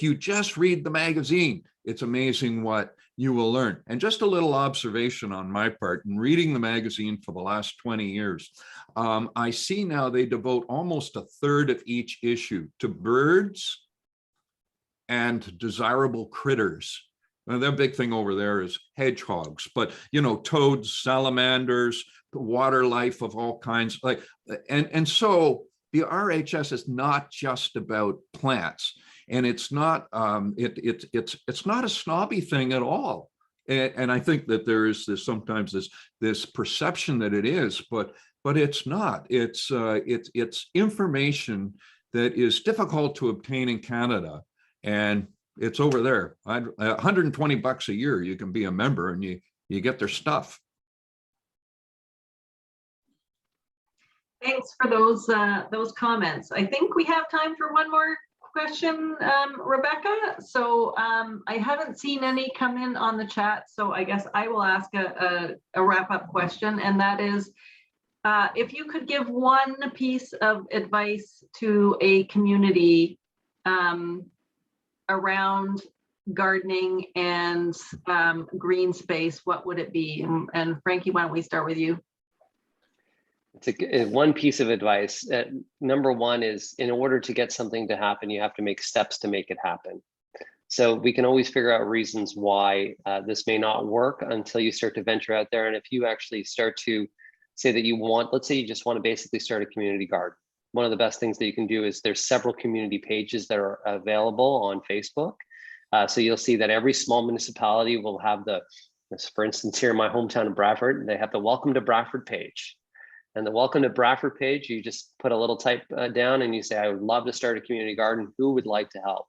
you just read the magazine, it's amazing what you will learn. And just a little observation on my part, in reading the magazine for the last 20 years, I see now they devote almost a third of each issue to birds and desirable critters. Now, their big thing over there is hedgehogs, but toads, salamanders, water life of all kinds. And so the RHS is not just about plants. And it's not it's not a snobby thing at all. And I think that there is sometimes this perception that it is, but it's not. It's information that is difficult to obtain in Canada, and it's over there. $120 a year, you can be a member, and you get their stuff. Thanks for those comments. I think we have time for one more question, Rebecca. So I haven't seen any come in on the chat, so I guess I will ask a wrap-up question, and that is, If you could give one piece of advice to a community around gardening and green space, what would it be? And Frankie, why don't we start with you? It's one piece of advice. Number one is, in order to get something to happen, you have to make steps to make it happen. So we can always figure out reasons why this may not work until you start to venture out there. And if you actually start to say that you want, let's say you just want to basically start a community garden. One of the best things that you can do is there's several community pages that are available on Facebook. So you'll see that every small municipality will have for instance, here in my hometown of Bradford, they have the Welcome to Bradford page. And the Welcome to Bradford page, you just put a little type down and you say, I would love to start a community garden. Who would like to help?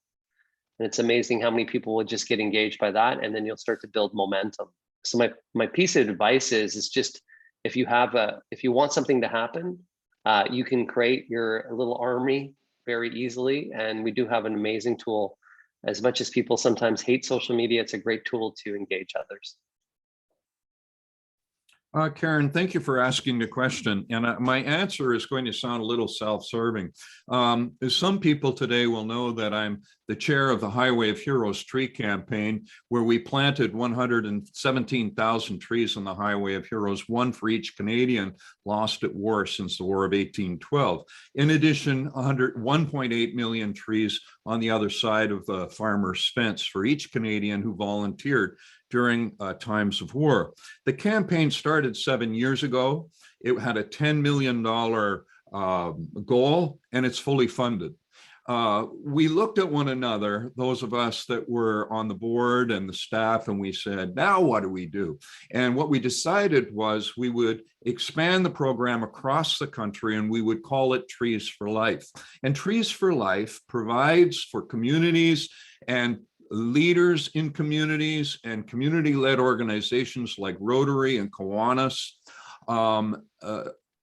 And it's amazing how many people will just get engaged by that. And then you'll start to build momentum. So my piece of advice is just, if you want something to happen, you can create your little army very easily. And we do have an amazing tool. As much as people sometimes hate social media, it's a great tool to engage others. Karen, thank you for asking the question. And my answer is going to sound a little self-serving. Some people today will know that I'm the chair of the Highway of Heroes tree campaign, where we planted 117,000 trees on the Highway of Heroes, one for each Canadian lost at war since the War of 1812. In addition, 1.8 million trees on the other side of the farmer's fence for each Canadian who volunteered during times of war. The campaign started 7 years ago. It had a $10 million goal, and it's fully funded. We looked at one another, those of us that were on the board and the staff, and we said, now what do we do? And what we decided was we would expand the program across the country, and we would call it Trees for Life. And Trees for Life provides for communities and leaders in communities and community-led organizations like Rotary and Kiwanis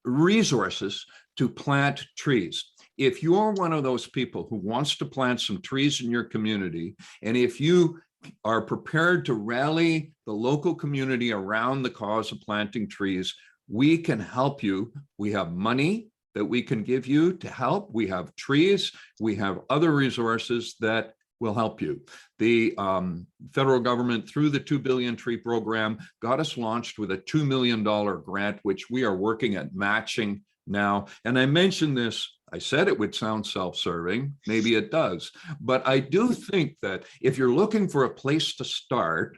resources to plant trees. If you're one of those people who wants to plant some trees in your community, and if you are prepared to rally the local community around the cause of planting trees, we can help you. We have money that we can give you to help. We have trees. We have other resources that will help you. The federal government, through the 2 billion tree program, got us launched with a $2 million grant, which we are working at matching now. And I mentioned this, I said it would sound self-serving, maybe it does, but I do think that if you're looking for a place to start,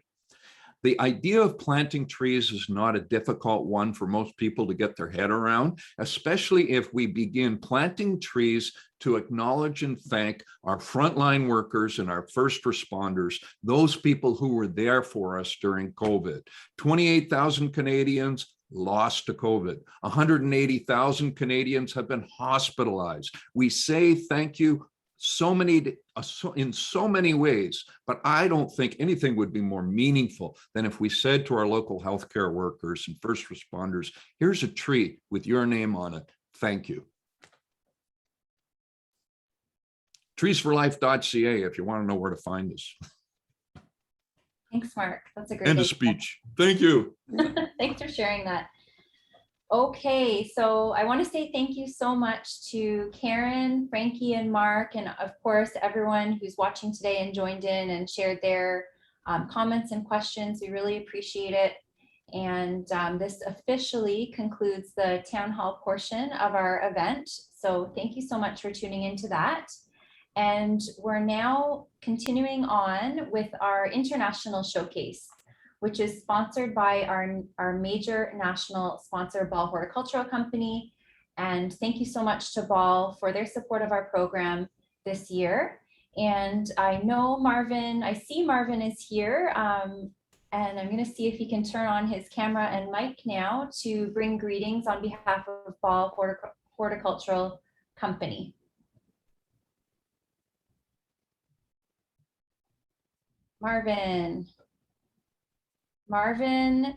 the idea of planting trees is not a difficult one for most people to get their head around, especially if we begin planting trees to acknowledge and thank our frontline workers and our first responders, those people who were there for us during COVID. 28,000 Canadians lost to COVID. 180,000 Canadians have been hospitalized. We say thank you in so many ways, but I don't think anything would be more meaningful than if we said to our local healthcare workers and first responders, here's a tree with your name on it. Thank you. Treesforlife.ca if you want to know where to find us. Thanks, Mark. That's a great End of idea. speech. Thank you. Thanks for sharing that. Okay, so I want to say thank you so much to Karen, Frankie, and Mark, and of course, everyone who's watching today and joined in and shared their comments and questions. We really appreciate it. And this officially concludes the town hall portion of our event. So thank you so much for tuning into that. And we're now continuing on with our international showcase, which is sponsored by our major national sponsor, Ball Horticultural Company. And thank you so much to Ball for their support of our program this year. And I know Marvin, I see Marvin is here, and I'm going to see if he can turn on his camera and mic now to bring greetings on behalf of Ball Horticultural Company. Marvin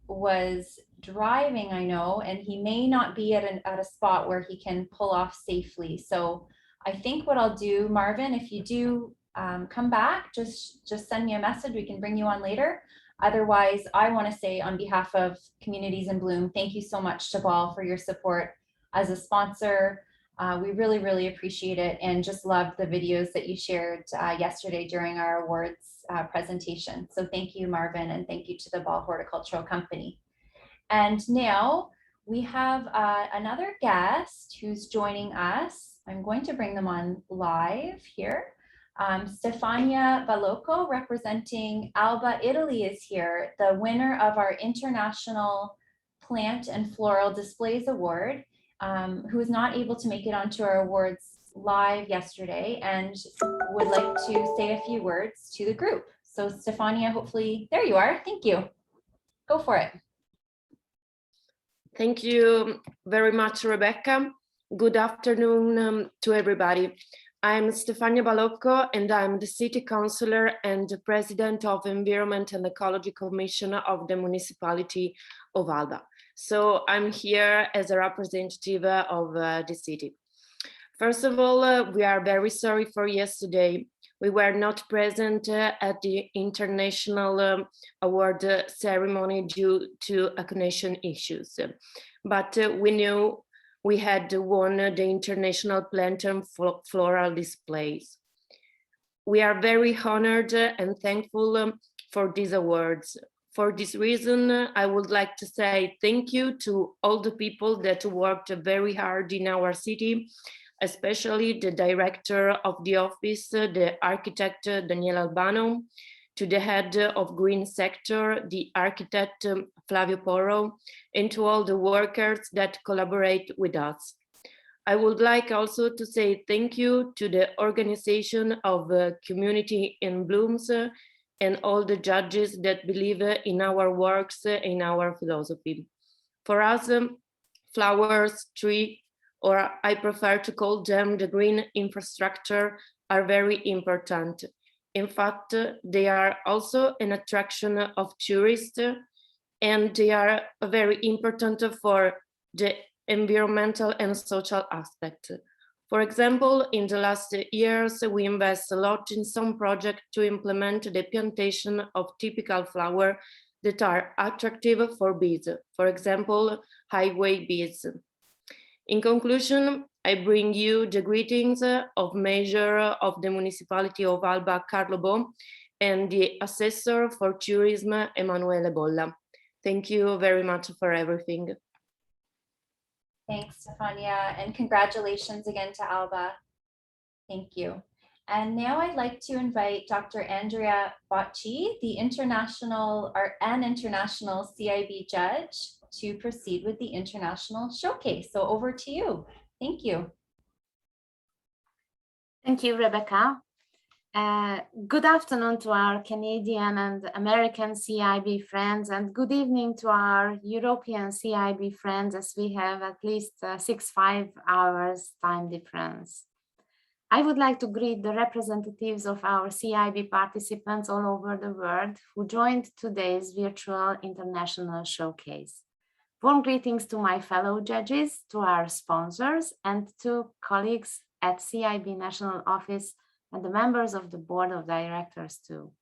was driving, I know, and he may not be at a spot where he can pull off safely. So I think what I'll do, Marvin, if you do come back, just send me a message. We can bring you on later. Otherwise, I want to say on behalf of Communities in Bloom, thank you so much to Ball for your support as a sponsor. We really, really appreciate it and just loved the videos that you shared yesterday during our awards presentation. So thank you, Marvin, and thank you to the Ball Horticultural Company. And now we have another guest who's joining us. I'm going to bring them on live here. Stefania Balocco, representing Alba, Italy, is here, the winner of our International Plant and Floral Displays Award, who was not able to make it onto our awards live yesterday and would like to say a few words to the group. So Stefania, hopefully, there you are. Thank you. Go for it. Thank you very much, Rebecca. Good afternoon to everybody. I'm Stefania Balocco, and I'm the City Councillor and the President of Environment and Ecology Commission of the Municipality of Alba. So I'm here as a representative of the city. First of all, we are very sorry for yesterday. We were not present at the International Award ceremony due to connection issues, but we knew we had won the International Plant and Floral Displays. We are very honored and thankful for these awards. For this reason, I would like to say thank you to all the people that worked very hard in our city, especially the director of the office, the architect Daniele Albano, to the head of Green Sector, the architect Flavio Porro, and to all the workers that collaborate with us. I would like also to say thank you to the organization of Community in Blooms and all the judges that believe in our works, in our philosophy. For us, flowers, tree, or I prefer to call them the green infrastructure, are very important. In fact, they are also an attraction of tourists, and they are very important for the environmental and social aspect. For example, in the last years, we invest a lot in some projects to implement the plantation of typical flowers that are attractive for bees, for example, highway bees. In conclusion, I bring you the greetings of Mayor of the Municipality of Alba, Carlo Bo, and the Assessor for Tourism, Emanuele Bolla. Thank you very much for everything. Thanks, Stefania, and congratulations again to Alba. Thank you. And now I'd like to invite Dr. Andrea Bocci, the international CiB judge, to proceed with the international showcase. So over to you. Thank you. Thank you, Rebecca. Good afternoon to our Canadian and American CiB friends, and good evening to our European CiB friends, as we have at least 6-5 hours time difference. I would like to greet the representatives of our CiB participants all over the world who joined today's virtual international showcase. Warm greetings to my fellow judges, to our sponsors, and to colleagues at CiB National Office and the members of the Board of Directors too.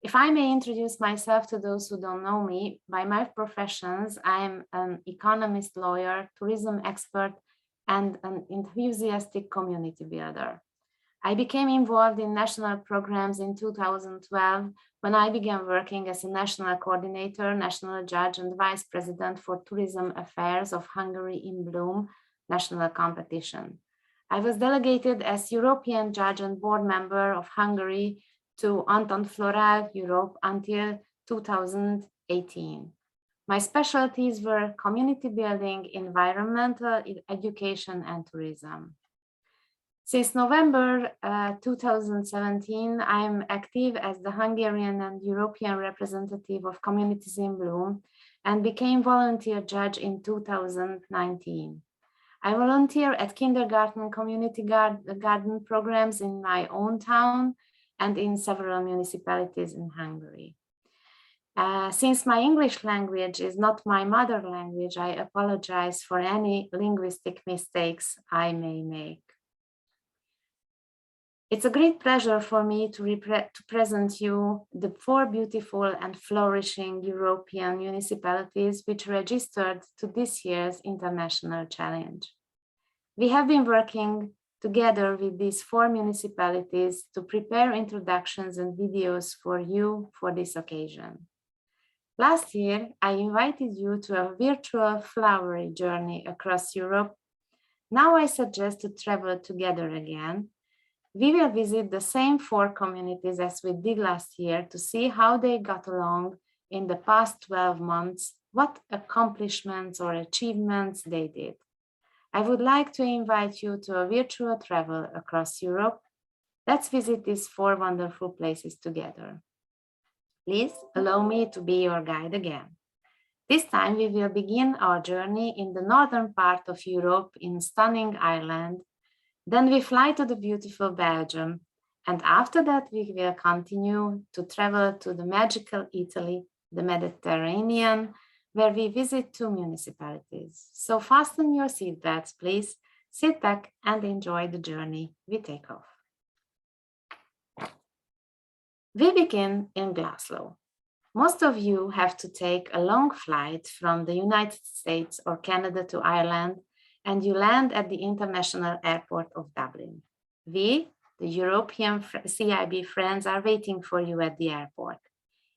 If I may introduce myself to those who don't know me, by my professions, I am an economist, lawyer, tourism expert, and an enthusiastic community builder. I became involved in national programs in 2012 when I began working as a national coordinator, national judge, and vice president for tourism affairs of Hungary in Bloom national competition. I was delegated as European judge and board member of Hungary to Entente Florale Europe until 2018. My specialties were community building, environmental education, and tourism. Since November 2017, I am active as the Hungarian and European representative of Communities in Bloom and became volunteer judge in 2019. I volunteer at kindergarten community garden programs in my own town and in several municipalities in Hungary. Since my English language is not my mother language, I apologize for any linguistic mistakes I may make. It's a great pleasure for me to present you the 4 beautiful and flourishing European municipalities which registered to this year's International Challenge. We have been working together with these 4 municipalities to prepare introductions and videos for you for this occasion. Last year, I invited you to a virtual flowery journey across Europe. Now I suggest to travel together again. We will visit the same 4 communities as we did last year to see how they got along in the past 12 months, what accomplishments or achievements they did. I would like to invite you to a virtual travel across Europe. Let's visit these 4 wonderful places together. Please allow me to be your guide again. This time we will begin our journey in the northern part of Europe in stunning Ireland. Then we fly to the beautiful Belgium, and after that we will continue to travel to the magical Italy, the Mediterranean, where we visit 2 municipalities. So fasten your seatbelts, please. Sit back and enjoy the journey. We take off. We begin in Glasgow. Most of you have to take a long flight from the United States or Canada to Ireland, and you land at the International Airport of Dublin. We, the European CiB friends, are waiting for you at the airport.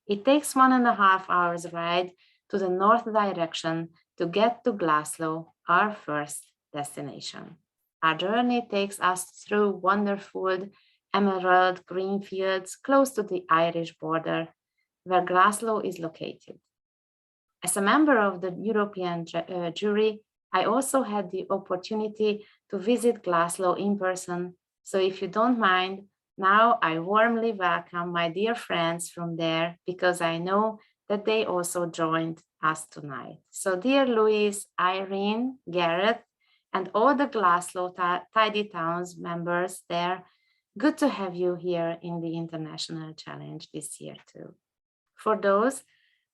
It takes 1.5 hours ride to the north direction to get to Glasgow, our first destination. Our journey takes us through wonderful emerald green fields close to the Irish border, where Glasgow is located. As a member of the European jury, I also had the opportunity to visit Glasgow in person. So if you don't mind, now I warmly welcome my dear friends from there because I know that they also joined us tonight. So dear Louise, Irene, Gareth, and all the Glasgow Tidy Towns members there, good to have you here in the International Challenge this year too. For those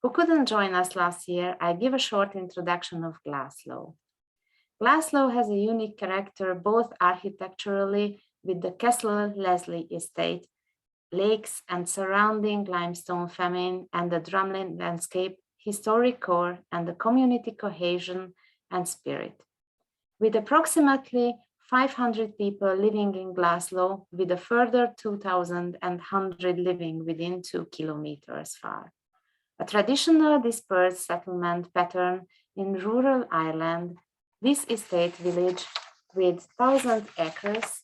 who couldn't join us last year, I give a short introduction of Glasgow. Glasgow has a unique character both architecturally with the Castle Leslie estate, lakes and surrounding limestone famine and the drumlin landscape, historic core and the community cohesion and spirit. With approximately 500 people living in Glasgow, with a further 2,100 living within 2 kilometers far. A traditional dispersed settlement pattern in rural Ireland, this estate village with 1,000 acres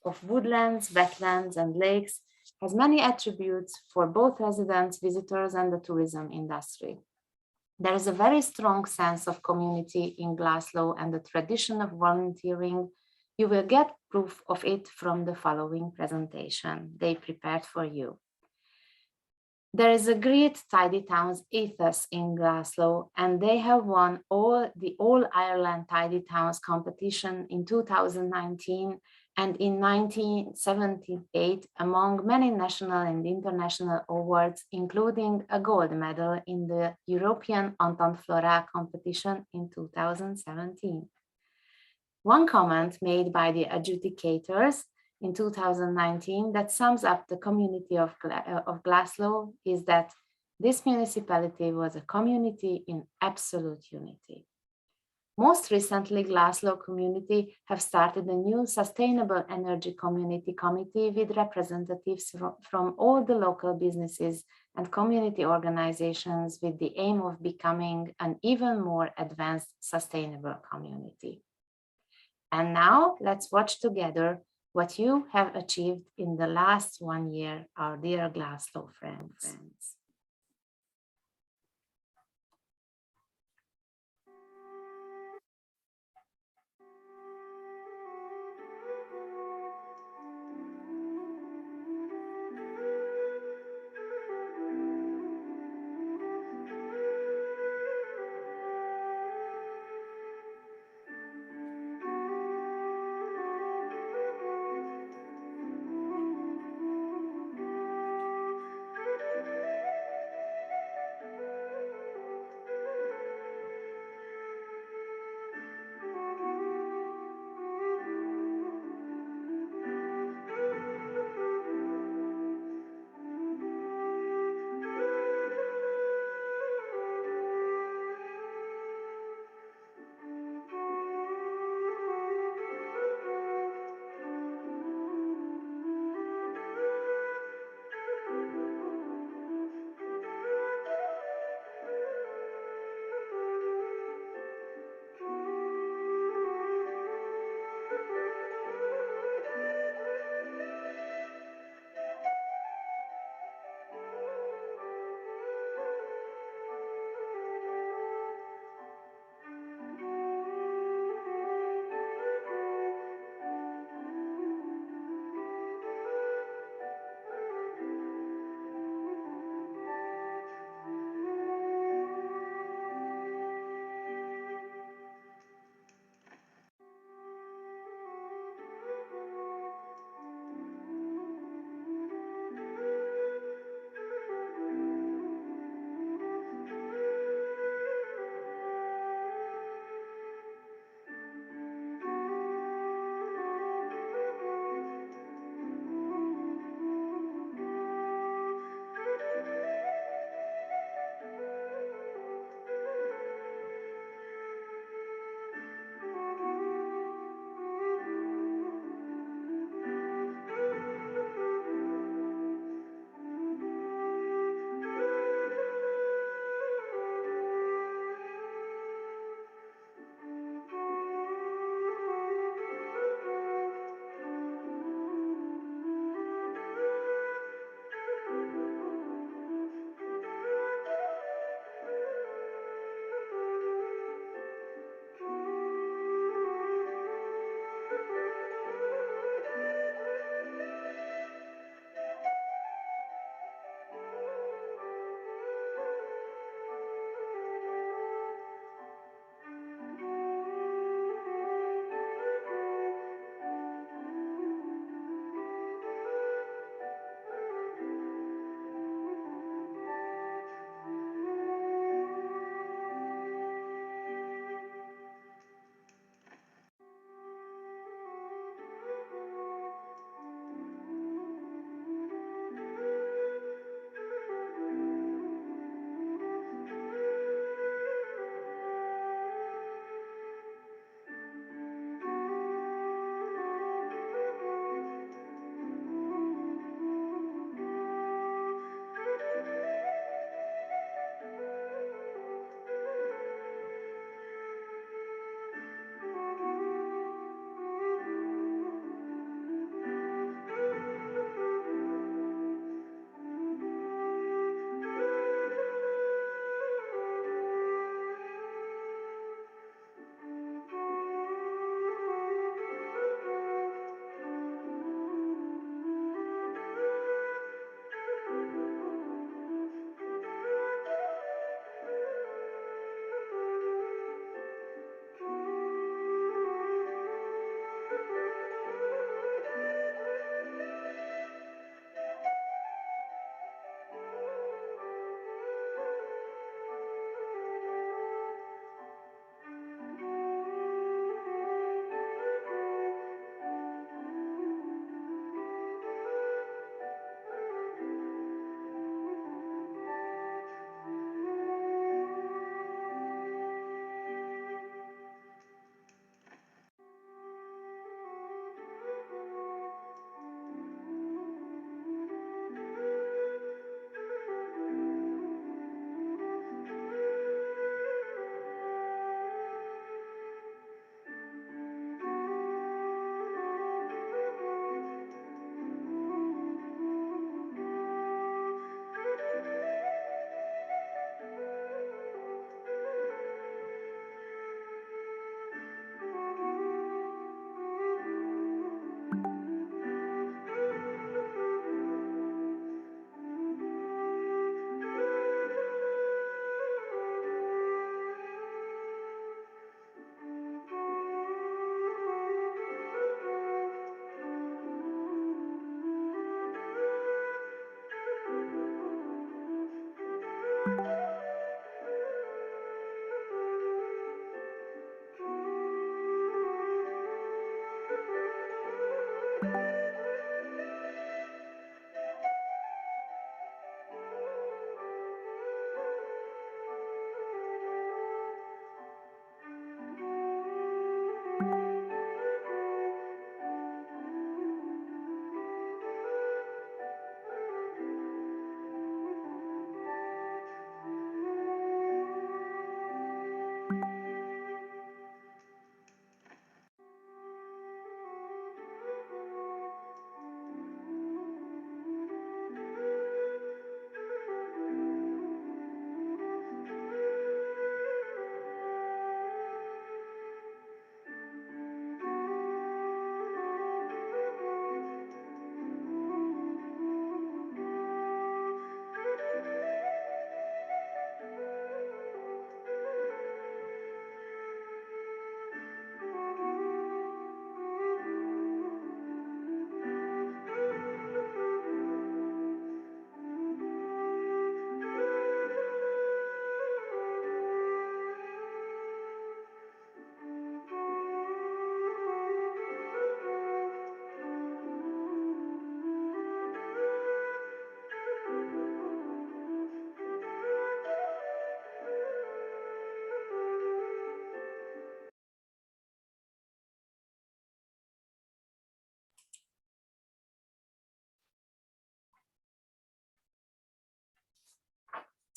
of woodlands, wetlands, and lakes has many attributes for both residents, visitors, and the tourism industry. There is a very strong sense of community in Glasgow and the tradition of volunteering. You will get proof of it from the following presentation they prepared for you. There is a great Tidy Towns ethos in Glasgow, and they have won the All Ireland Tidy Towns competition in 2019 and in 1978 among many national and international awards, including a gold medal in the European Entente Florale competition in 2017. One comment made by the adjudicators in 2019 that sums up the community of Glasgow is that this municipality was a community in absolute unity. Most recently, Glasgow community have started a new sustainable energy community committee with representatives from all the local businesses and community organizations with the aim of becoming an even more advanced sustainable community. And now let's watch together what you have achieved in the last 1 year, our dear Glasgow friends.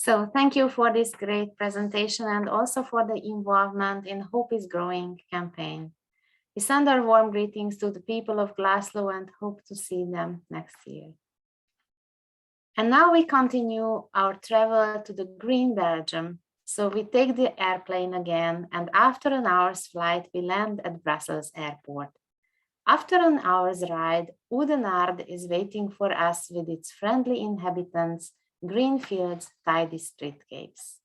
So thank you for this great presentation and also for the involvement in Hope is Growing campaign. We send our warm greetings to the people of Glasgow and hope to see them next year. And now we continue our travel to the Green Belgium. So we take the airplane again, and after an hour's flight, we land at Brussels airport. After an hour's ride, Oudenaarde is waiting for us with its friendly inhabitants, green fields, tidy streetscapes.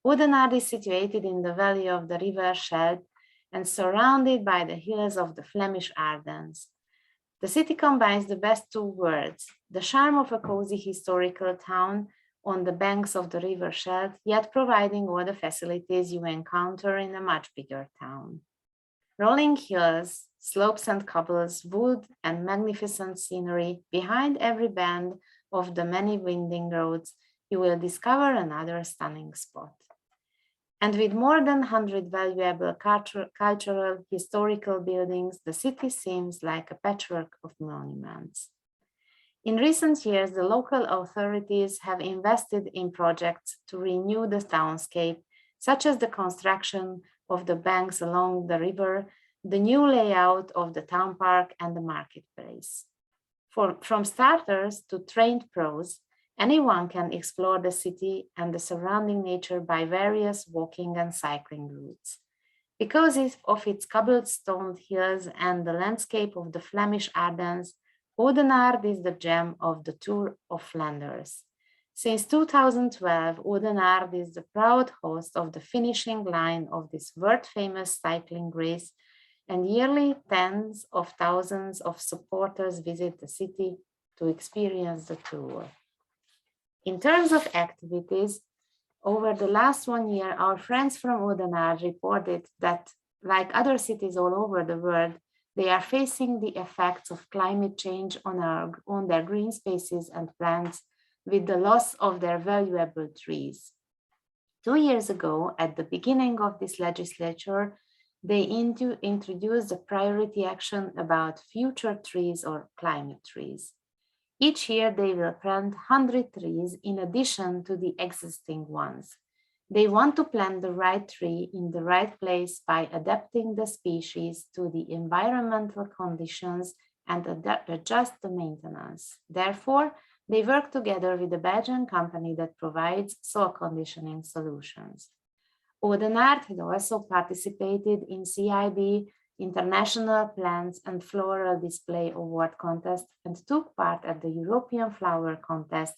Oudenaarde is situated in the valley of the river Scheldt and surrounded by the hills of the Flemish Ardennes. The city combines the best two worlds, the charm of a cozy historical town on the banks of the river Scheldt, yet providing all the facilities you encounter in a much bigger town. Rolling hills, slopes and cobbles, wood and magnificent scenery, behind every bend of the many winding roads, you will discover another stunning spot. And with more than 100 valuable cultural, historical buildings, the city seems like a patchwork of monuments. In recent years, the local authorities have invested in projects to renew the townscape, such as the construction of the banks along the river, the new layout of the town park and the marketplace. From starters to trained pros, anyone can explore the city and the surrounding nature by various walking and cycling routes. Because of its cobblestone hills and the landscape of the Flemish Ardennes, Oudenaarde is the gem of the Tour of Flanders. Since 2012, Oudenaarde is the proud host of the finishing line of this world-famous cycling race, and yearly tens of thousands of supporters visit the city to experience the tour. In terms of activities, over the last 1 year, our friends from Oudenaarde reported that, like other cities all over the world, they are facing the effects of climate change on their green spaces and plants with the loss of their valuable trees. 2 years ago, at the beginning of this legislature, they introduced a priority action about future trees or climate trees. Each year, they will plant 100 trees in addition to the existing ones. They want to plant the right tree in the right place by adapting the species to the environmental conditions and adjust the maintenance. Therefore, they work together with a Belgian company that provides soil conditioning solutions. Oudenaarde had also participated in CiB International Plants and Floral Display Award Contest and took part at the European Flower Contest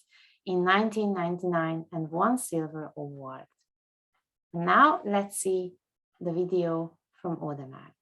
in 1999 and won Silver Award. Now let's see the video from Oudenaarde.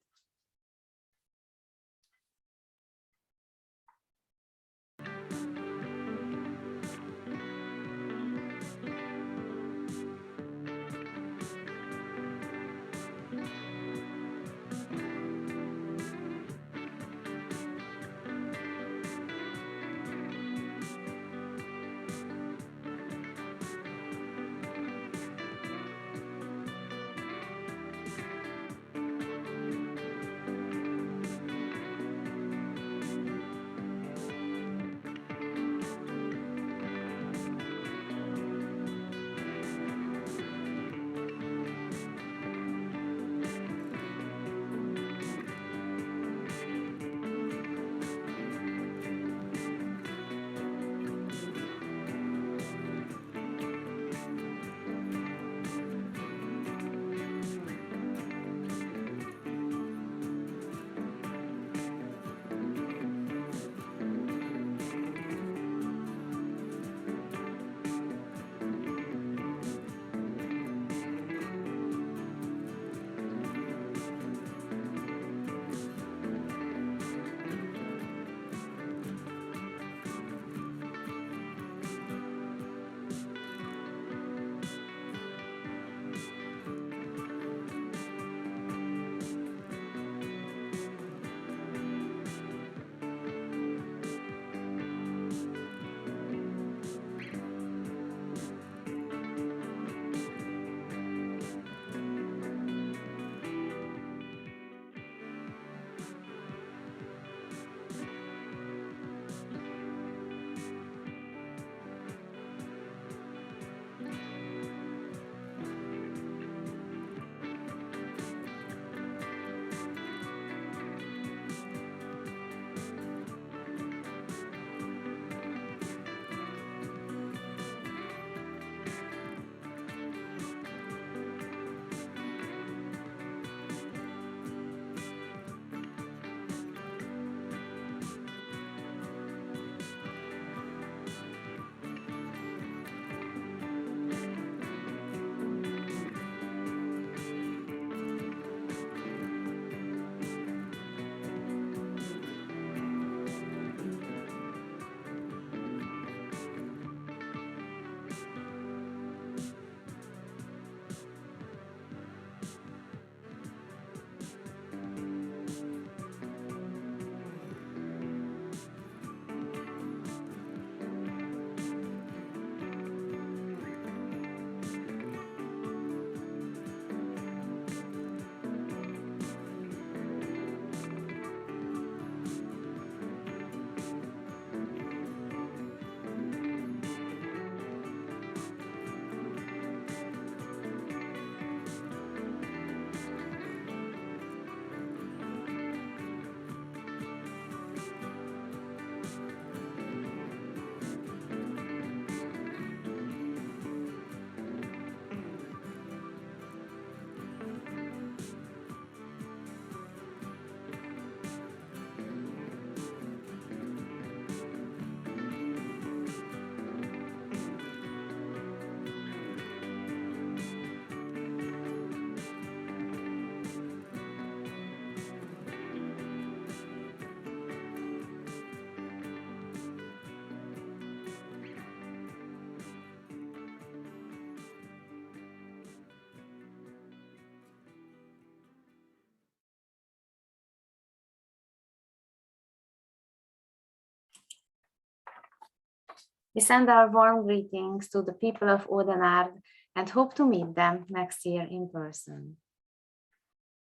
We send our warm greetings to the people of Oudenaarde and hope to meet them next year in person.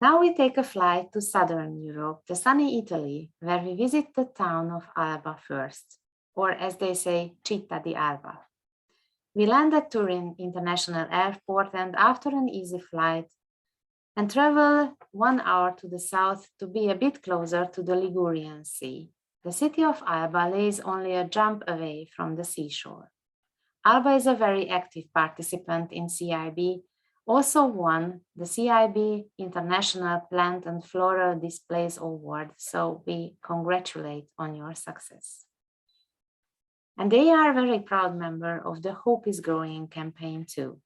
Now we take a flight to Southern Europe, to sunny Italy, where we visit the town of Alba first, or as they say, Città di Alba. We land at Turin International Airport and after an easy flight, and travel 1 hour to the south to be a bit closer to the Ligurian Sea. The city of Alba lays only a jump away from the seashore. Alba is a very active participant in CiB, also won the CiB International Plant and Floral Displays Award, so we congratulate on your success. And they are a very proud member of the Hope is Growing campaign too.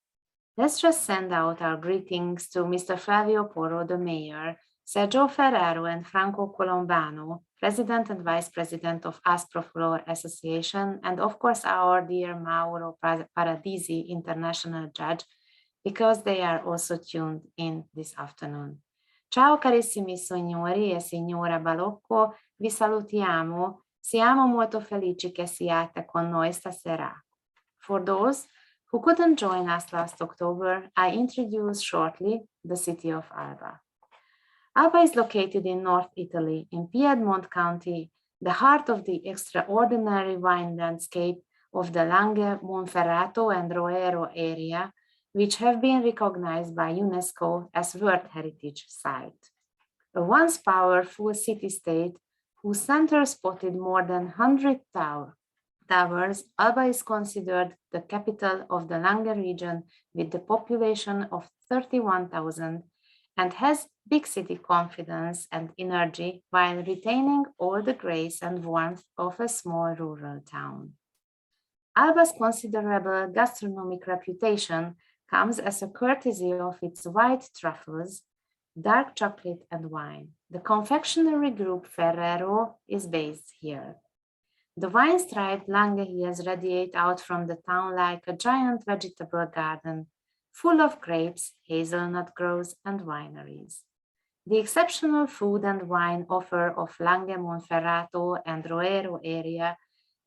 Let's just send out our greetings to Mr. Flavio Porro, the mayor, Sergio Ferrero and Franco Colombano, President and Vice President of Asproflor Association, and of course our dear Mauro Paradisi, international judge, because they are also tuned in this afternoon. Ciao carissimi signori e signora Balocco, vi salutiamo, siamo molto felici che siate con noi stasera. For those who couldn't join us last October, I introduce shortly the city of Alba. Alba is located in North Italy, in Piedmont County, the heart of the extraordinary wine landscape of the Langhe, Monferrato, and Roero area, which have been recognized by UNESCO as World Heritage Site. A once powerful city-state whose center spotted more than 100 towers, Alba is considered the capital of the Langhe region with the population of 31,000 and has big city confidence and energy while retaining all the grace and warmth of a small rural town. Alba's considerable gastronomic reputation comes as a courtesy of its white truffles, dark chocolate, and wine. The confectionery group Ferrero is based here. The wine-striped Langhe hills radiate out from the town like a giant vegetable garden, full of grapes, hazelnut groves, and wineries. The exceptional food and wine offer of Langhe, Monferrato, and Roero area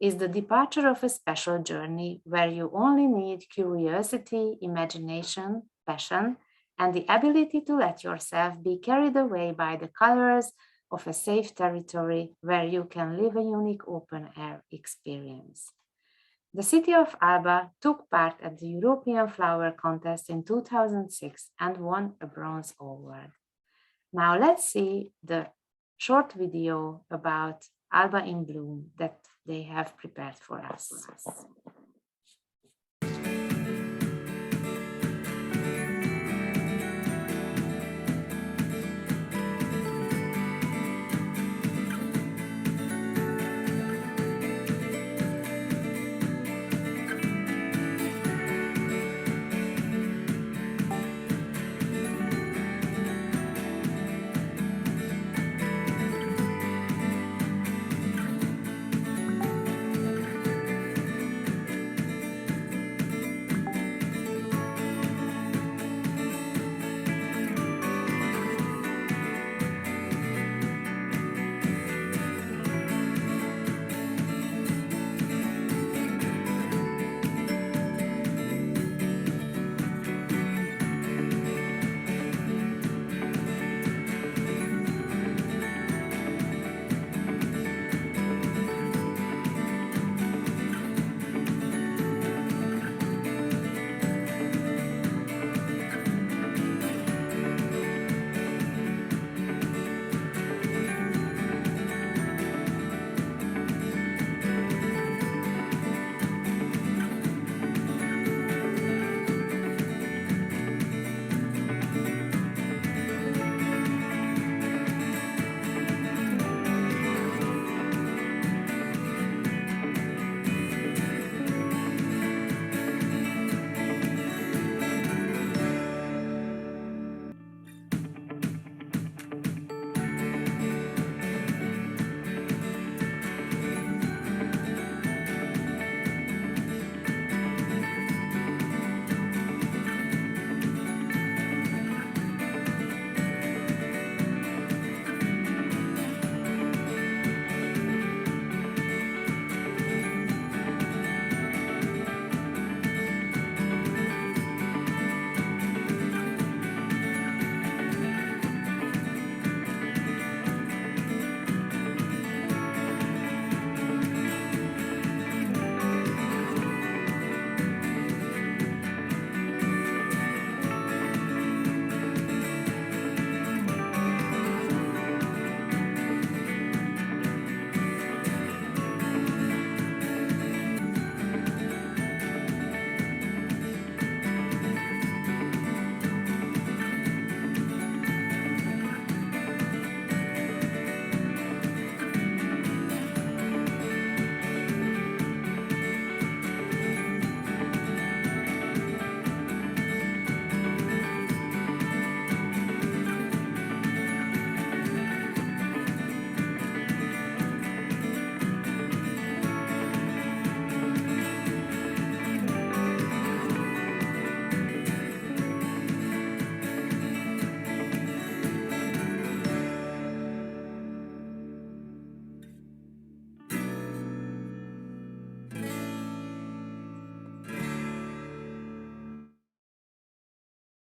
is the departure of a special journey where you only need curiosity, imagination, passion, and the ability to let yourself be carried away by the colors of a safe territory where you can live a unique open-air experience. The city of Alba took part at the European Flower Contest in 2006 and won a bronze award. Now let's see the short video about Alba in Bloom that they have prepared for us.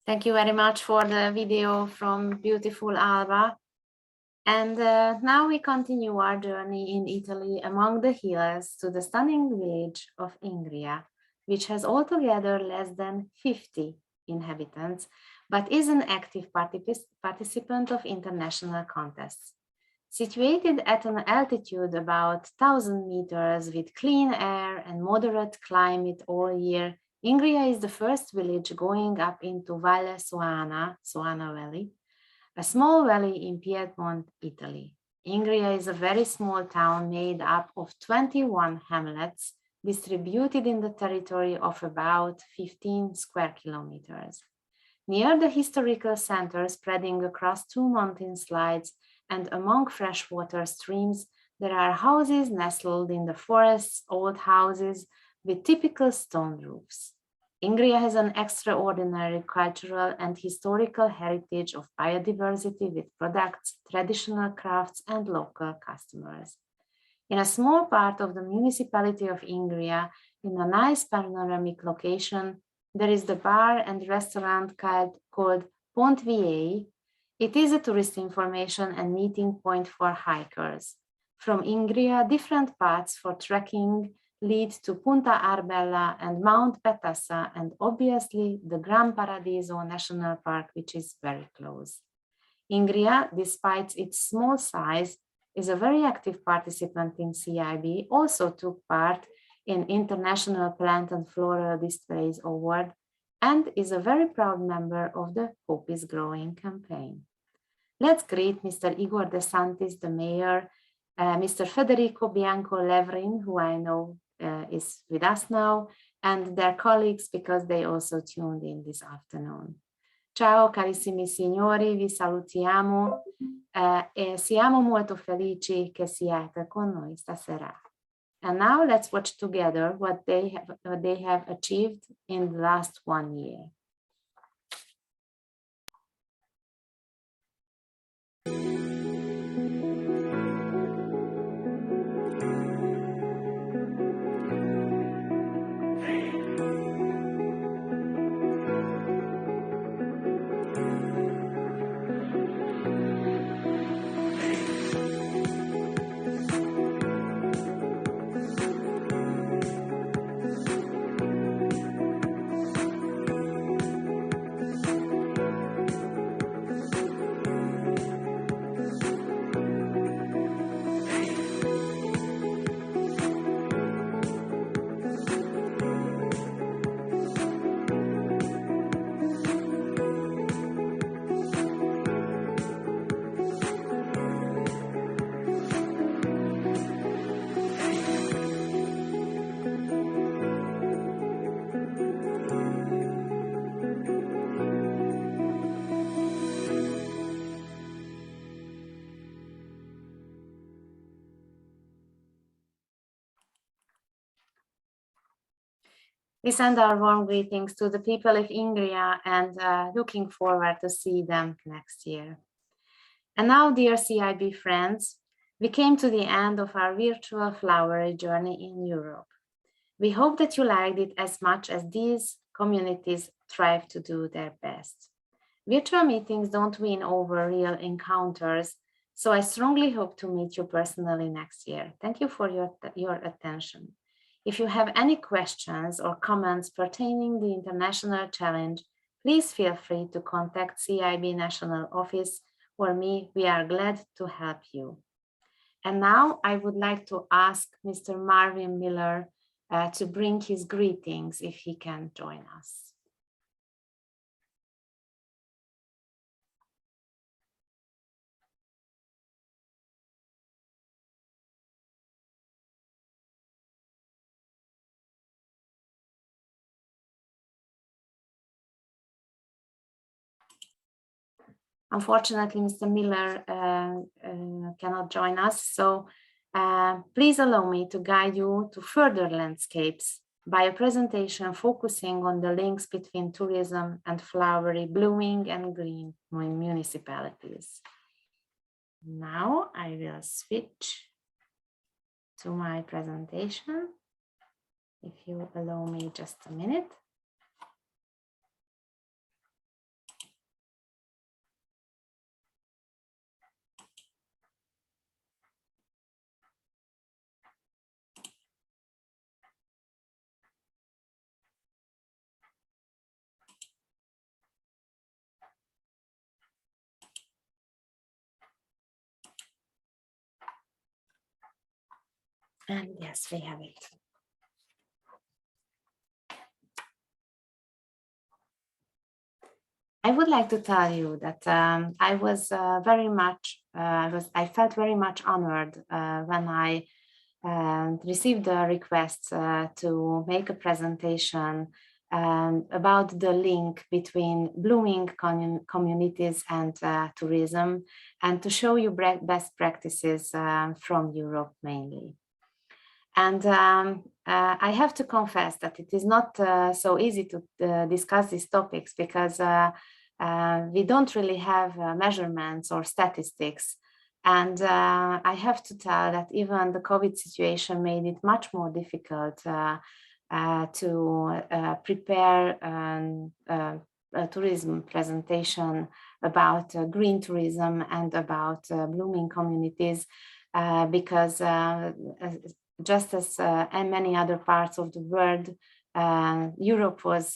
Thank you very much for the video from beautiful Alba. And now we continue our journey in Italy among the hills to the stunning village of Ingria, which has altogether less than 50 inhabitants, but is an active participant of international contests. Situated at an altitude about 1,000 meters with clean air and moderate climate all year, Ingria is the first village going up into Valle Suana, Suana Valley, a small valley in Piedmont, Italy. Ingria is a very small town made up of 21 hamlets distributed in the territory of about 15 square kilometers. Near the historical center spreading across two mountain slides and among freshwater streams, there are houses nestled in the forest's old houses with typical stone roofs. Ingria has an extraordinary cultural and historical heritage of biodiversity with products, traditional crafts, and local customers. In a small part of the municipality of Ingria, in a nice panoramic location, there is the bar and restaurant called Pont Viei. It is a tourist information and meeting point for hikers. From Ingria, different paths for trekking lead to Punta Arbella and Mount Petassa, and obviously the Gran Paradiso National Park, which is very close. Ingria, despite its small size, is a very active participant in CiB, also took part in International Plant and Floral Displays Award, and is a very proud member of the Hope is Growing campaign. Let's greet Mr. Igor De Santis, the mayor, Mr. Federico Bianco Levrin, who I know is with us now, and their colleagues because they also tuned in this afternoon. Ciao carissimi signori, vi salutiamo e siamo molto felici che siate con noi stasera. And now let's watch together what they have achieved in the last 1 year. We send our warm greetings to the people of Ingria and looking forward to see them next year. And now, dear CiB friends, we came to the end of our virtual flowery journey in Europe. We hope that you liked it as much as these communities strive to do their best. Virtual meetings don't win over real encounters, so I strongly hope to meet you personally next year. Thank you for your attention. If you have any questions or comments pertaining the international challenge, please feel free to contact CiB National Office or me. We are glad to help you. And now I would like to ask Mr. Marvin Miller to bring his greetings if he can join us. Unfortunately, Mr. Miller cannot join us, so please allow me to guide you to further landscapes by a presentation focusing on the links between tourism and flowery, blooming and green municipalities. Now I will switch to my presentation, if you allow me just a minute. And yes, we have it. I would like to tell you that I was I felt very much honored when I received a request to make a presentation about the link between blooming communities and tourism, and to show you best practices from Europe mainly. And I have to confess that it is not so easy to discuss these topics because we don't really have measurements or statistics. And I have to tell that even the COVID situation made it much more difficult to prepare a tourism presentation about green tourism and about blooming communities because just as in many other parts of the world, Europe was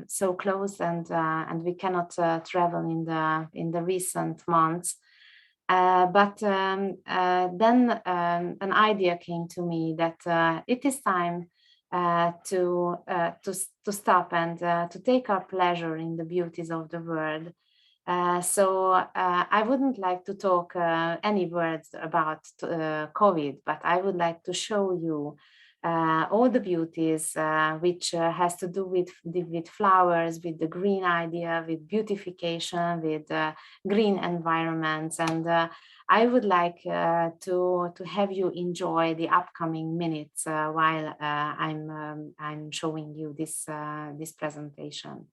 so close, and we cannot travel in the recent months. But then an idea came to me that it is time to stop and to take our pleasure in the beauties of the world. So I wouldn't like to talk any words about COVID, but I would like to show you all the beauties which has to do with flowers, with the green idea, with beautification, with green environments. And I would like to have you enjoy the upcoming minutes while I'm showing you this presentation.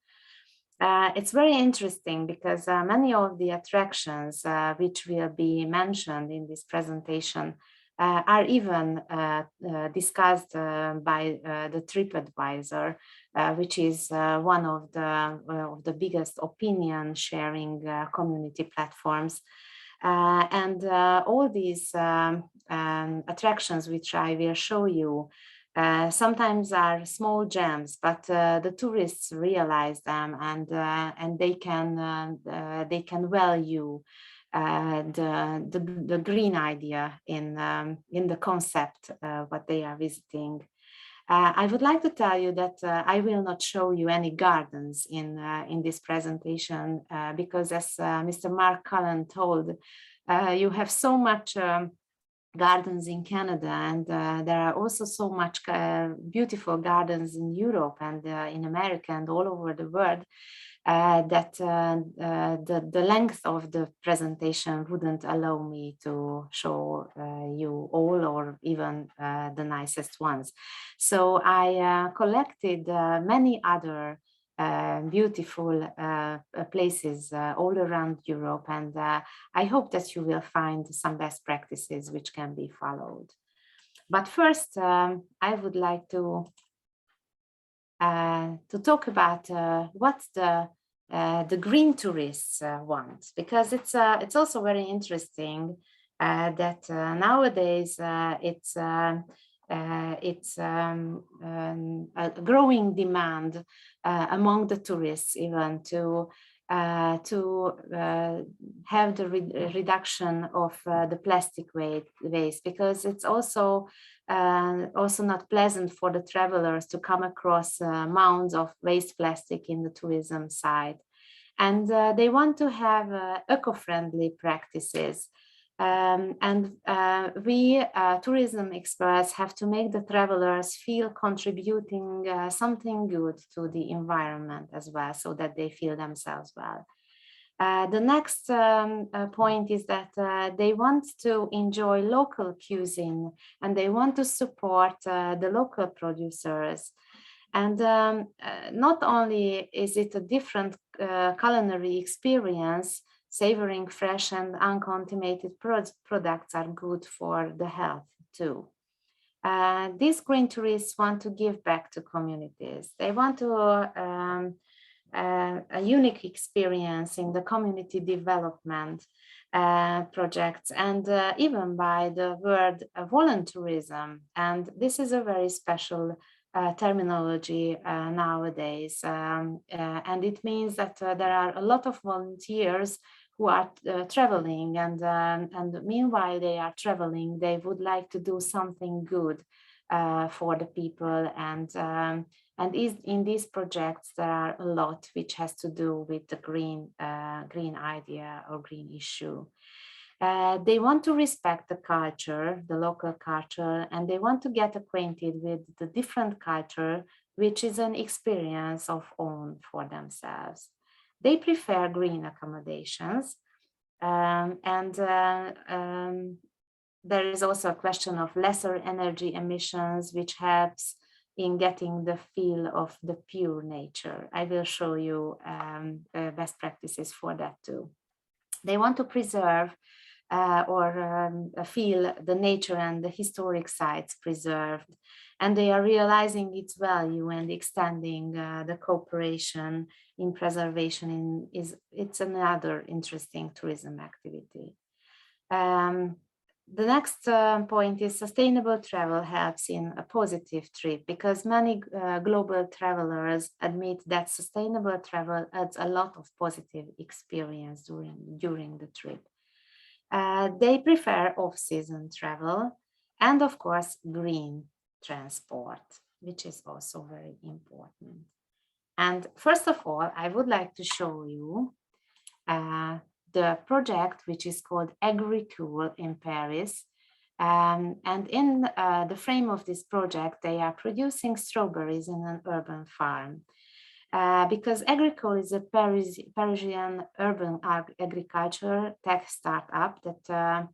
It's very interesting because many of the attractions which will be mentioned in this presentation are even discussed by the TripAdvisor, which is one of the biggest opinion sharing community platforms. And all these attractions which I will show you sometimes are small gems, but the tourists realize them, and they can value the green idea in the concept what they are visiting. I would like to tell you that I will not show you any gardens in this presentation because, as Mr. Mark Cullen told, you have so much gardens in Canada, and there are also so much beautiful gardens in Europe and in America and all over the world that the length of the presentation wouldn't allow me to show you all or even the nicest ones. So I collected many other beautiful places all around Europe, and I hope that you will find some best practices which can be followed. But first, I would like to talk about what the green tourists want, because it's also very interesting that nowadays it's a growing demand among the tourists even to have the reduction of the plastic waste, because it's also not pleasant for the travelers to come across mounds of waste plastic in the tourism site. And they want to have eco-friendly practices. And we tourism experts have to make the travelers feel contributing something good to the environment as well, so that they feel themselves well. The next point is that they want to enjoy local cuisine, and they want to support the local producers. And not only is it a different culinary experience, savoring fresh and uncontaminated products are good for the health too. These green tourists want to give back to communities. They want to a unique experience in the community development projects, and even by the word volunteerism. And this is a very special terminology nowadays, and it means that there are a lot of volunteers who are traveling, and meanwhile they are traveling, they would like to do something good for the people, and in these projects there are a lot which has to do with the green idea or green issue. They want to respect the culture, the local culture, and they want to get acquainted with the different culture, which is an experience of own for themselves. They prefer green accommodations, and there is also a question of lesser energy emissions, which helps in getting the feel of the pure nature. I will show you best practices for that too. They want to preserve feel the nature and the historic sites preserved, and they are realizing its value and extending the cooperation in preservation. It's another interesting tourism activity. The next point is sustainable travel helps in a positive trip, because many global travelers admit that sustainable travel adds a lot of positive experience during the trip. They prefer off-season travel and, of course, green transport, which is also very important. And first of all, I would like to show you the project, which is called Agricool in Paris. And in the frame of this project, they are producing strawberries in an urban farm. Because Agricool is a Parisian urban agriculture tech startup that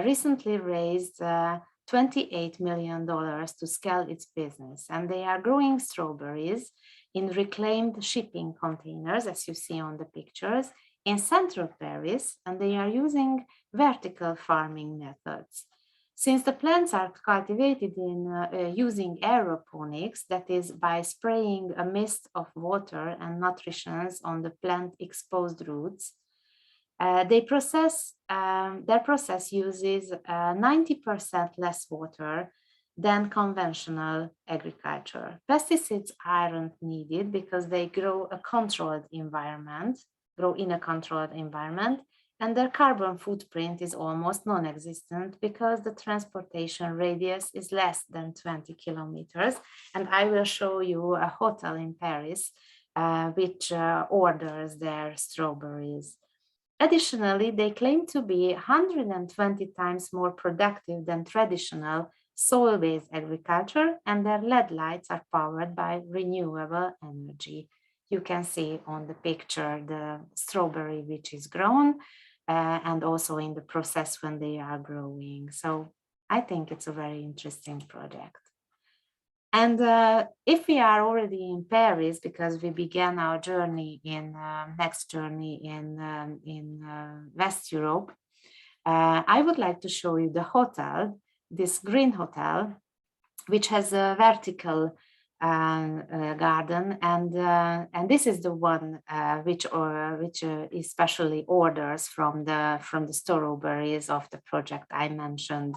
recently raised $28 million to scale its business. And they are growing strawberries in reclaimed shipping containers, as you see on the pictures, in central Paris, and they are using vertical farming methods. Since the plants are cultivated in using aeroponics, that is by spraying a mist of water and nutrients on the plant exposed roots, their process uses 90% less water than conventional agriculture. Pesticides aren't needed because they grow in a controlled environment, and their carbon footprint is almost non-existent because the transportation radius is less than 20 kilometers. And I will show you a hotel in Paris which orders their strawberries. Additionally, they claim to be 120 times more productive than traditional soil-based agriculture, and their LED lights are powered by renewable energy. You can see on the picture the strawberry which is grown, and also in the process when they are growing. So I think it's a very interesting project. And if we are already in Paris, because we began our journey in next journey in West Europe, I would like to show you the hotel, this green hotel, which has a vertical garden, and this is the one which especially orders from the strawberries of the project I mentioned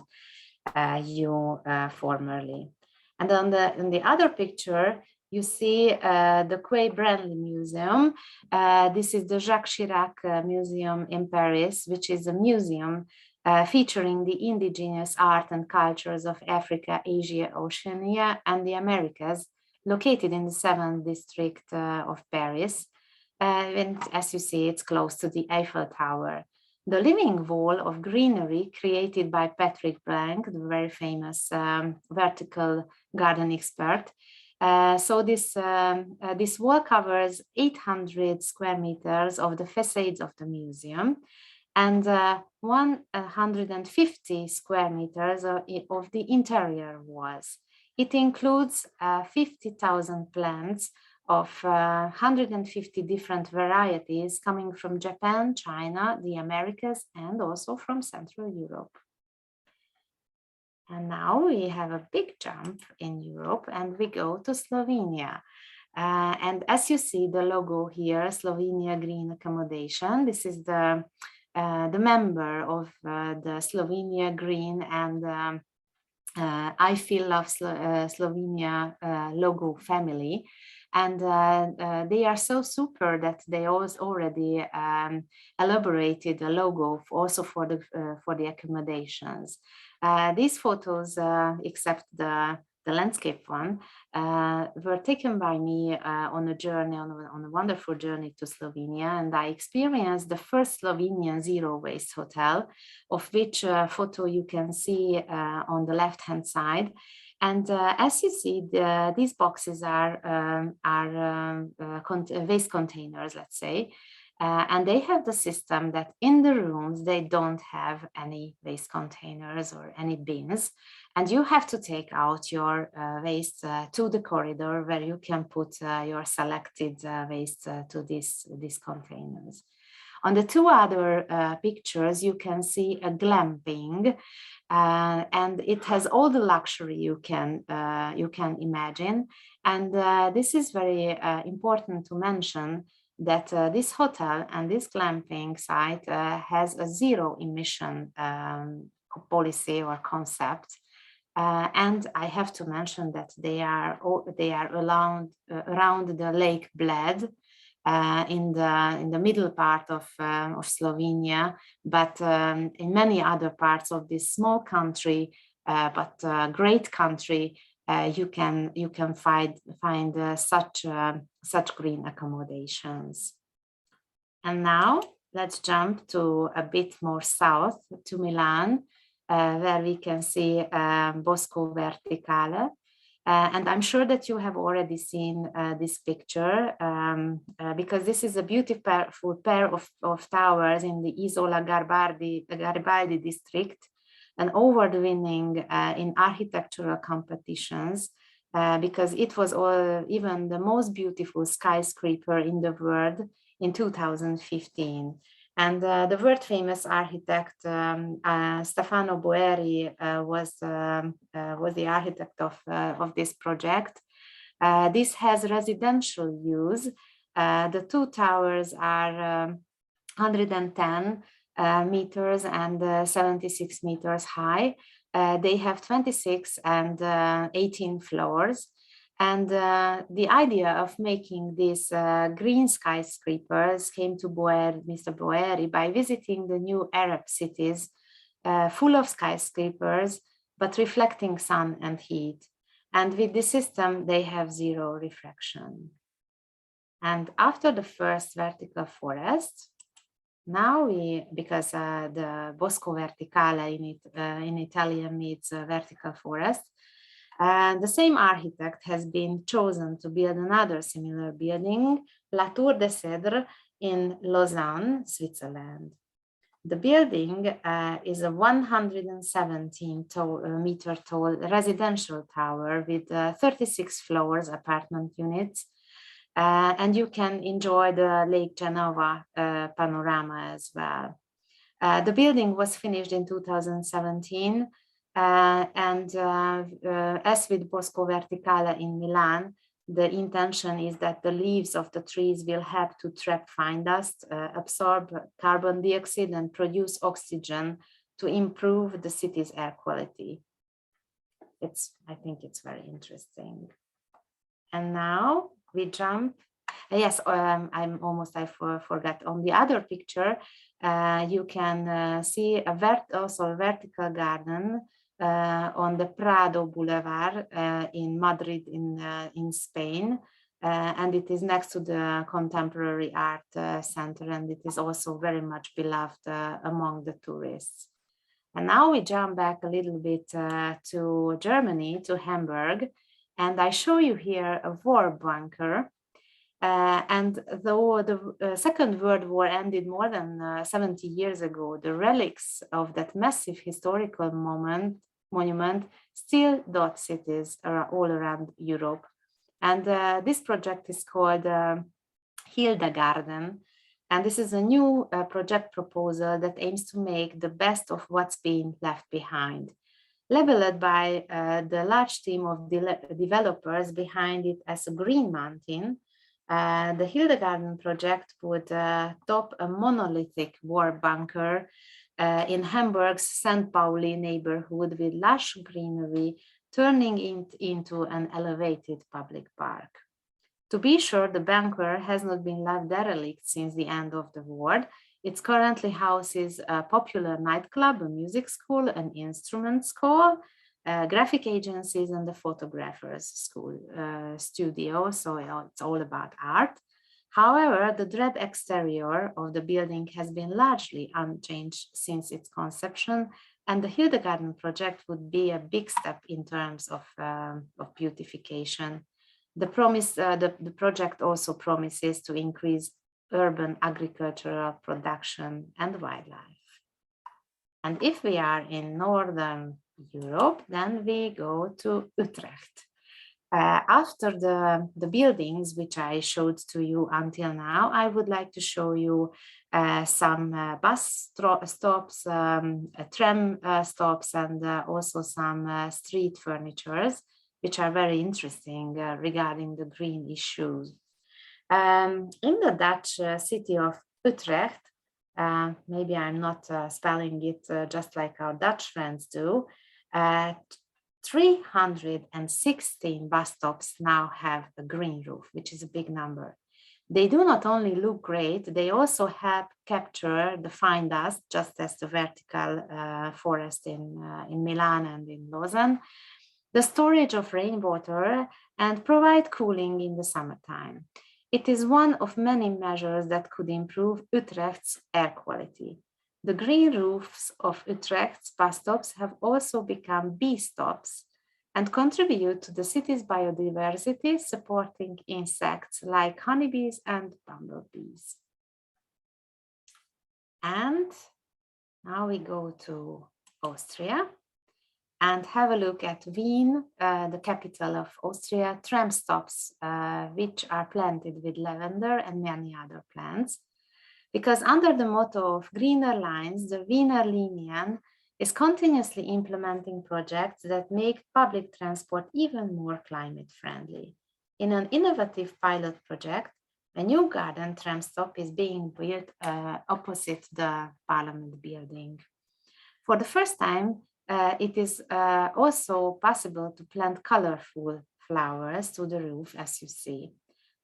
formerly. And on the other picture, you see the Quai Branly Museum. This is the Jacques Chirac Museum in Paris, which is a museum featuring the indigenous art and cultures of Africa, Asia, Oceania, and the Americas, located in the 7th district of Paris. And as you see, it's close to the Eiffel Tower. The living wall of greenery created by Patrick Blanc, the very famous vertical garden expert. So this wall covers 800 square meters of the facades of the museum, and 150 square meters of the interior walls. It includes 50,000 plants of 150 different varieties coming from Japan, China, the Americas, and also from Central Europe. And now we have a big jump in Europe and we go to Slovenia. And as you see the logo here, Slovenia Green Accommodation, this is the member of the Slovenia Green and I Feel Love Slovenia logo family. And they are so super that they already elaborated a logo also for the accommodations. These photos, except the landscape one, were taken by me on a journey, on a wonderful journey to Slovenia, and I experienced the first Slovenian zero waste hotel, of which photo you can see on the left-hand side. And as you see, these boxes are waste containers, let's say, and they have the system that in the rooms, they don't have any waste containers or any bins. And you have to take out your waste to the corridor where you can put your selected waste to these containers. On the two other pictures, you can see a glamping, and it has all the luxury you can imagine. And this is very important to mention that this hotel and this glamping site has a zero emission policy or concept. And I have to mention that they are around the Lake Bled, in the middle part of Slovenia, but in many other parts of this small country, but great country, you can find such green accommodations. And now let's jump to a bit more south to Milan, where we can see Bosco Verticale. And I'm sure that you have already seen this picture, because this is a beautiful pair of towers in the Isola Garibaldi district, an award-winning in architectural competitions, because it was even the most beautiful skyscraper in the world in 2015. And the world famous architect Stefano Boeri was the architect of this project. This has residential use. The two towers are 110 meters and 76 meters high. They have 26 and 18 floors. And the idea of making these green skyscrapers came to Mr. Boeri by visiting the new Arab cities full of skyscrapers, but reflecting sun and heat. And with this system, they have zero refraction. And after the first vertical forest, now because the Bosco Verticale in Italian means vertical forest, and the same architect has been chosen to build another similar building, La Tour de Cèdre in Lausanne, Switzerland. The building is a 117 meter tall residential tower with 36 floors, apartment units, and you can enjoy the Lake Genova panorama as well. The building was finished in 2017. As with Bosco Verticale in Milan, the intention is that the leaves of the trees will help to trap fine dust, absorb carbon dioxide, and produce oxygen to improve the city's air quality. I think it's very interesting. And now we jump. Yes, I forgot. On the other picture, you can see also a vertical garden on the Prado Boulevard in Madrid in Spain, and it is next to the Contemporary Art Center, and it is also very much beloved among the tourists. And now we jump back a little bit to Germany, to Hamburg, and I show you here a war bunker. And though the Second World War ended more than 70 years ago, the relics of that massive historical monument still dot cities all around Europe. And this project is called Hildegarden. And this is a new project proposal that aims to make the best of what's been left behind. Labeled by the large team of developers behind it as a green mountain, the Hildegarden project would top a monolithic war bunker in Hamburg's St. Pauli neighborhood with lush greenery, turning it into an elevated public park. To be sure, the bunker has not been left derelict since the end of the war. It currently houses a popular nightclub, a music school, an instrument school, graphic agencies, and the photographers school studio. So it's all about art. However, the drab exterior of the building has been largely unchanged since its conception, and the Hildegarden project would be a big step in terms of beautification. The project also promises to increase urban agricultural production and wildlife. And if we are in Northern Europe, then we go to Utrecht. After the buildings, which I showed to you until now, I would like to show you some bus stops, tram stops, and also some street furnitures, which are very interesting regarding the green issues. In the Dutch city of Utrecht, maybe I'm not spelling it just like our Dutch friends do, 316 bus stops now have a green roof, which is a big number. They do not only look great, they also help capture the fine dust, just as the vertical forest in Milan and in Lausanne, the storage of rainwater, and provide cooling in the summertime. It is one of many measures that could improve Utrecht's air quality. The green roofs of Utrecht's bus stops have also become bee stops and contribute to the city's biodiversity, supporting insects like honeybees and bumblebees. And now we go to Austria and have a look at Wien, the capital of Austria, tram stops, which are planted with lavender and many other plants. Because under the motto of greener lines, the Wiener Linien is continuously implementing projects that make public transport even more climate friendly. In an innovative pilot project, a new garden tram stop is being built opposite the Parliament building. For the first time, it is also possible to plant colorful flowers to the roof, as you see.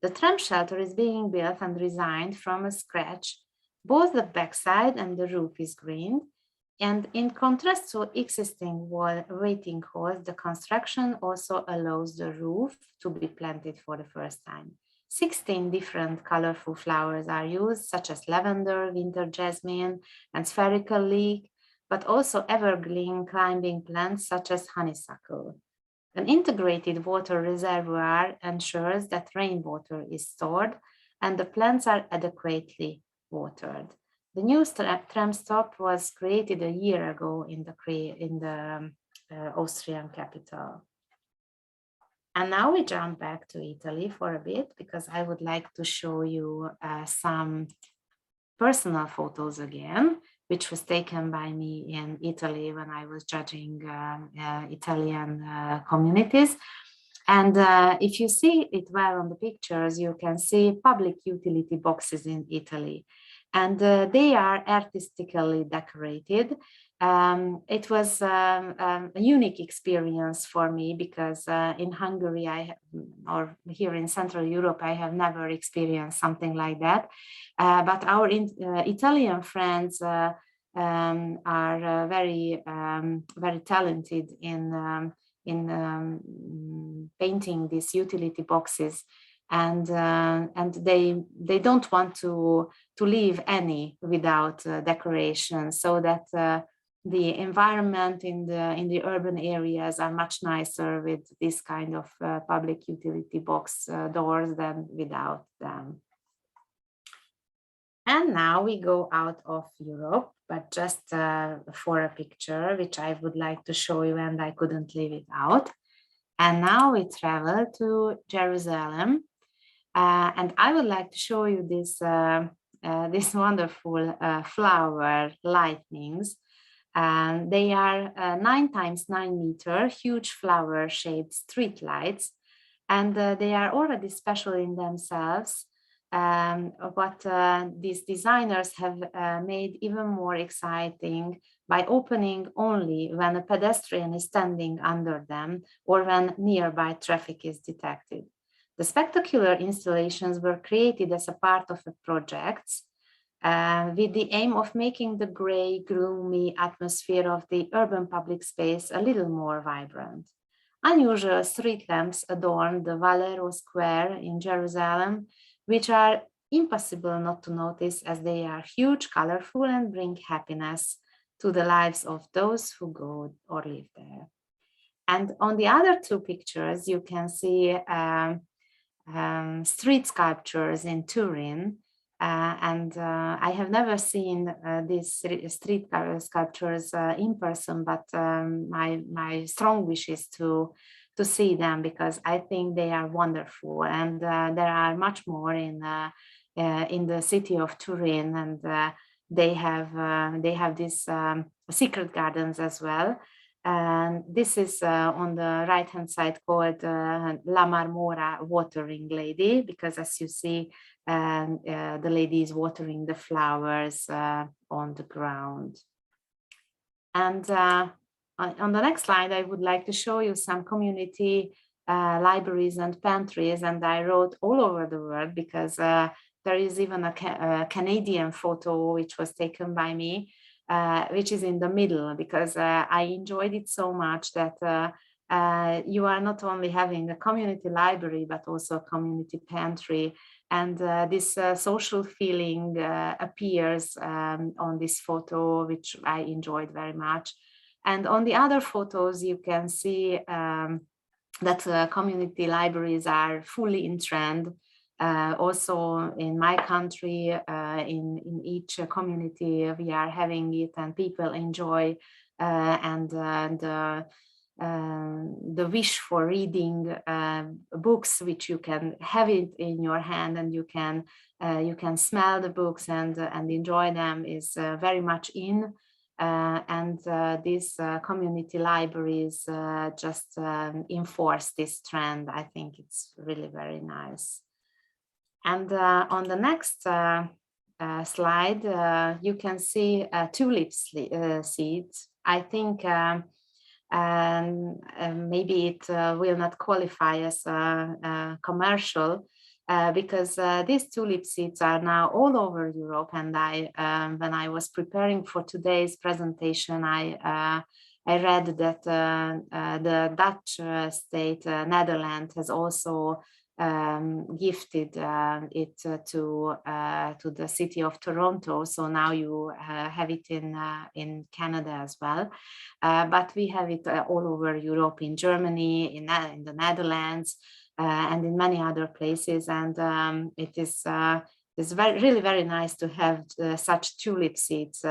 The tram shelter is being built and designed from scratch. Both the backside and the roof is green. And in contrast to existing waiting halls, the construction also allows the roof to be planted for the first time. 16 different colorful flowers are used, such as lavender, winter jasmine, and spherical leek, but also evergreen climbing plants such as honeysuckle. An integrated water reservoir ensures that rainwater is stored and the plants are adequately watered. The new tram stop was created a year ago in the Austrian capital. And now we jump back to Italy for a bit, because I would like to show you some personal photos again, which was taken by me in Italy when I was judging Italian communities. And if you see it well on the pictures, you can see public utility boxes in Italy. And they are artistically decorated. It was a unique experience for me, because in Hungary, or here in Central Europe, I have never experienced something like that. But our Italian friends are very talented in painting these utility boxes, and they don't want to leave any without decoration, so that the environment in the urban areas are much nicer with this kind of public utility box doors than without them. And now we go out of Europe, but just for a picture, which I would like to show you, and I couldn't leave it out. And now we travel to Jerusalem, and I would like to show you this this wonderful flower lightnings. They are 9 × 9 meter huge flower-shaped street lights, and they are already special in themselves. What these designers have made even more exciting by opening only when a pedestrian is standing under them or when nearby traffic is detected. The spectacular installations were created as a part of a project with the aim of making the gray, gloomy atmosphere of the urban public space a little more vibrant. Unusual street lamps adorn the Valero Square in Jerusalem, which are impossible not to notice as they are huge, colorful, and bring happiness to the lives of those who go or live there. And on the other two pictures, you can see street sculptures in Turin. I have never seen these street sculptures in person, but my strong wish is to see them because I think they are wonderful. And there are much more in the city of Turin, and they have these secret gardens as well. And this is on the right-hand side called La Marmora watering lady, because as you see, the lady is watering the flowers on the ground. And on the next slide, I would like to show you some community libraries and pantries, and I wrote all over the world because there is even a Canadian photo which was taken by me, which is in the middle, because I enjoyed it so much that you are not only having a community library, but also a community pantry. And this social feeling appears on this photo, which I enjoyed very much. And on the other photos, you can see that community libraries are fully in trend. Also in my country, in each community, we are having it and people enjoy, and the wish for reading books, which you can have it in your hand and you can smell the books and enjoy them, is very much in. These community libraries just enforce this trend. I think it's really very nice. And on the next slide, you can see tulip seeds. I think maybe it will not qualify as a commercial because these tulip seeds are now all over Europe. And when I was preparing for today's presentation, I read that the Dutch state, Netherlands, has also gifted it to the city of Toronto. So now you have it in Canada as well. But we have it all over Europe, in Germany, in the Netherlands, and in many other places. And it is really very nice to have such tulip seeds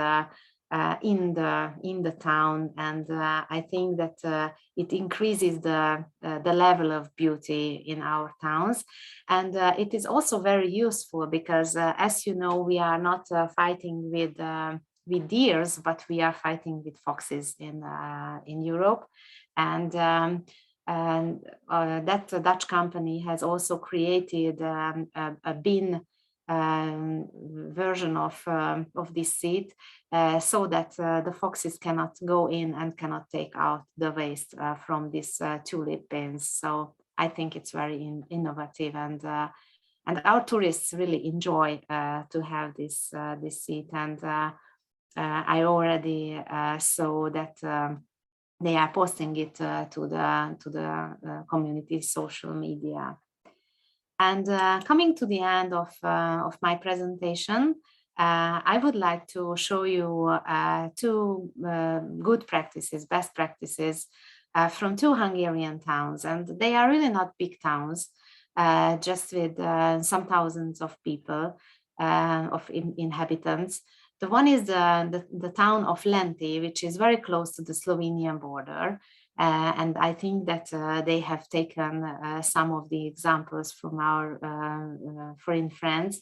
in the town, and I think that it increases the level of beauty in our towns, and it is also very useful because, as you know, we are not fighting with deers, but we are fighting with foxes in Europe, and that Dutch company has also created a bin version of this seed, so that the foxes cannot go in and cannot take out the waste from these tulip bins. So I think it's very innovative, and our tourists really enjoy to have this seed. And I already saw that they are posting it to the community social media. And coming to the end of my presentation, I would like to show you two good practices, best practices from two Hungarian towns. And they are really not big towns, just with some thousands of people, of inhabitants. The one is the town of Lenti, which is very close to the Slovenian border. And I think that they have taken some of the examples from our foreign friends.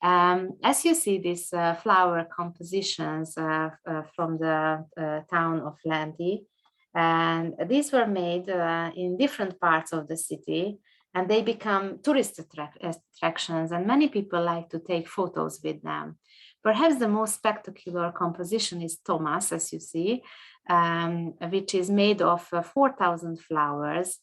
As you see, these flower compositions from the town of Lenti, and these were made in different parts of the city, and they become tourist attractions, and many people like to take photos with them. Perhaps the most spectacular composition is Thomas, as you see, which is made of 4,000 flowers.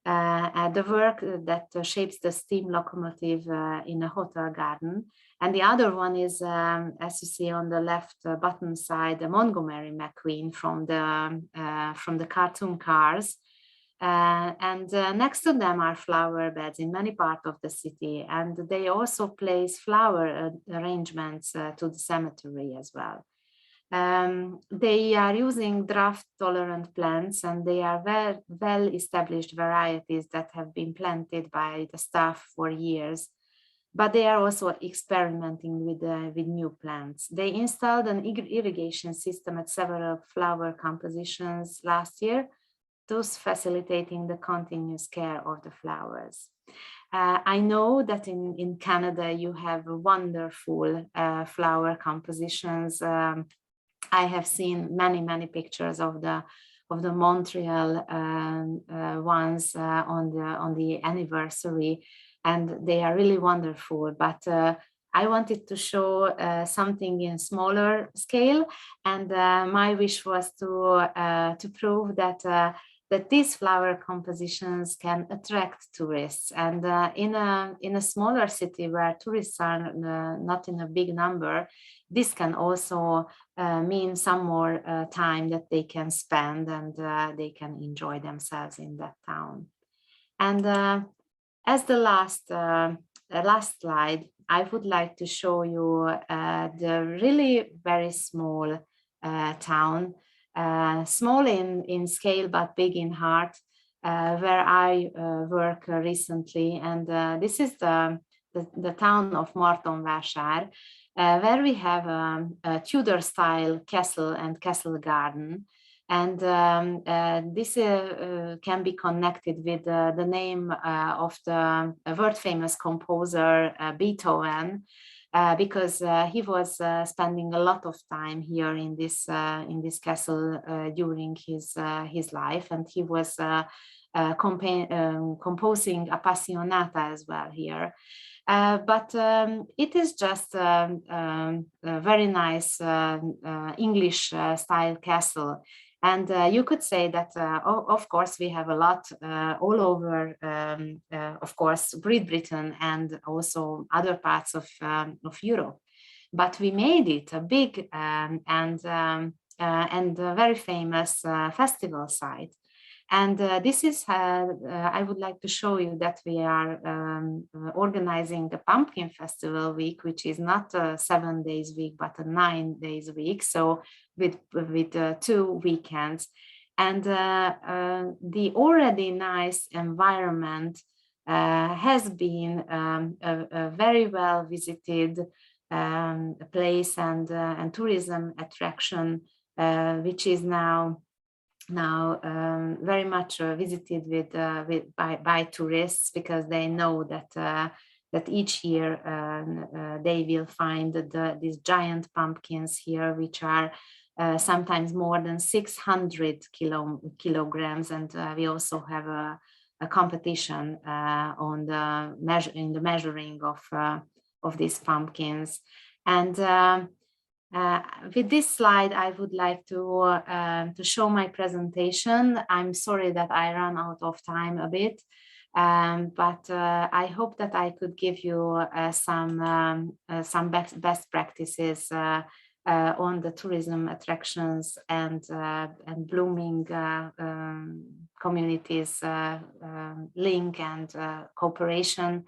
the work that shapes the steam locomotive in a hotel garden. And the other one is, as you see on the left bottom side, the Montgomery McQueen from the cartoon Cars. Next to them are flower beds in many parts of the city, and they also place flower arrangements to the cemetery as well. They are using drought-tolerant plants, and they are well-established varieties that have been planted by the staff for years. But they are also experimenting with new plants. They installed an irrigation system at several flower compositions last year, thus facilitating the continuous care of the flowers. I know that in Canada you have wonderful flower compositions. I have seen many pictures of the Montreal ones on the anniversary, and they are really wonderful. But I wanted to show something in smaller scale, and my wish was to prove that these flower compositions can attract tourists. And in a smaller city where tourists are not in a big number, this can also mean some more time that they can spend, and they can enjoy themselves in that town. And as the last slide, I would like to show you the really very small town, small in scale but big in heart, where I work recently. And this is the town of Martonvásár, where we have a Tudor-style castle and castle garden. And this can be connected with the name of the world-famous composer Beethoven, because he was spending a lot of time here in this castle during his life, and he was composing Appassionata as well here. But it is just a very nice English style castle. And you could say that, of course, we have a lot all over, of course, Great Britain and also other parts of Europe. But we made it a big and very famous festival site. And this is, I would like to show you that we are organizing the Pumpkin Festival week, which is not a 7 days week, but a 9 days week. So with 2 weekends. And the already nice environment has been a very well visited place and tourism attraction, which is now very much visited by tourists, because they know that each year they will find these giant pumpkins here, which are sometimes more than 600 kilograms, and we also have a competition in the measuring of these pumpkins. And with this slide, I would like to show my presentation. I'm sorry that I ran out of time a bit, but I hope that I could give you some best practices on the tourism attractions and blooming communities link and cooperation.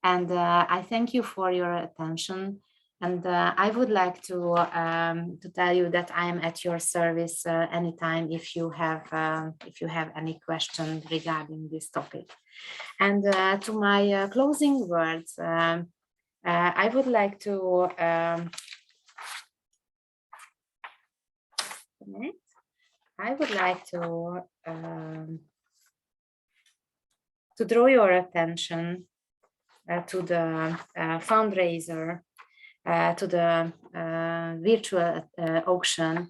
And I thank you for your attention. And I would like to tell you that I am at your service anytime if you have any questions regarding this topic. And to my closing words, I would like to draw your attention to the fundraiser, to the virtual auction,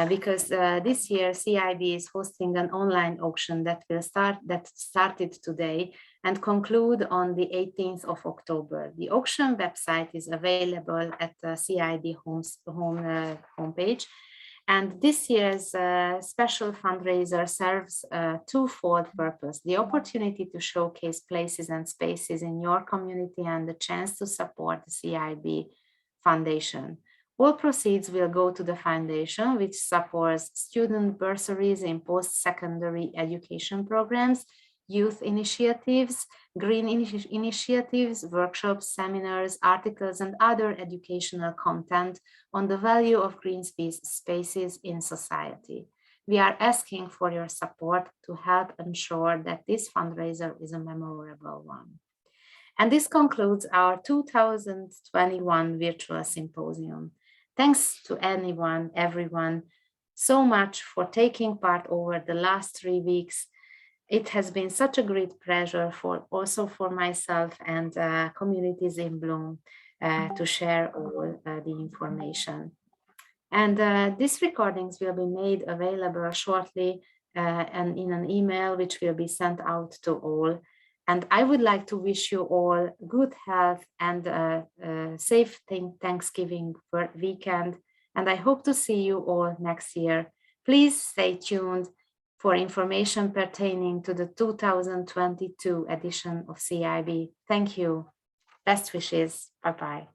because this year CiB is hosting an online auction that started today and conclude on the 18th of October. The auction website is available at the CiB homepage, And this year's special fundraiser serves a twofold purpose: the opportunity to showcase places and spaces in your community and the chance to support the CiB Foundation. All proceeds will go to the foundation, which supports student bursaries in post-secondary education programs, youth initiatives, green initiatives, workshops, seminars, articles, and other educational content on the value of green spaces in society. We are asking for your support to help ensure that this fundraiser is a memorable one. And this concludes our 2021 virtual symposium. Thanks to everyone so much for taking part over the last 3 weeks. It has been such a great pleasure also for myself and Communities in Bloom to share all the information. And these recordings will be made available shortly and in an email which will be sent out to all. And I would like to wish you all good health and safe Thanksgiving weekend. And I hope to see you all next year. Please stay tuned for information pertaining to the 2022 edition of CiB. Thank you. Best wishes. Bye-bye.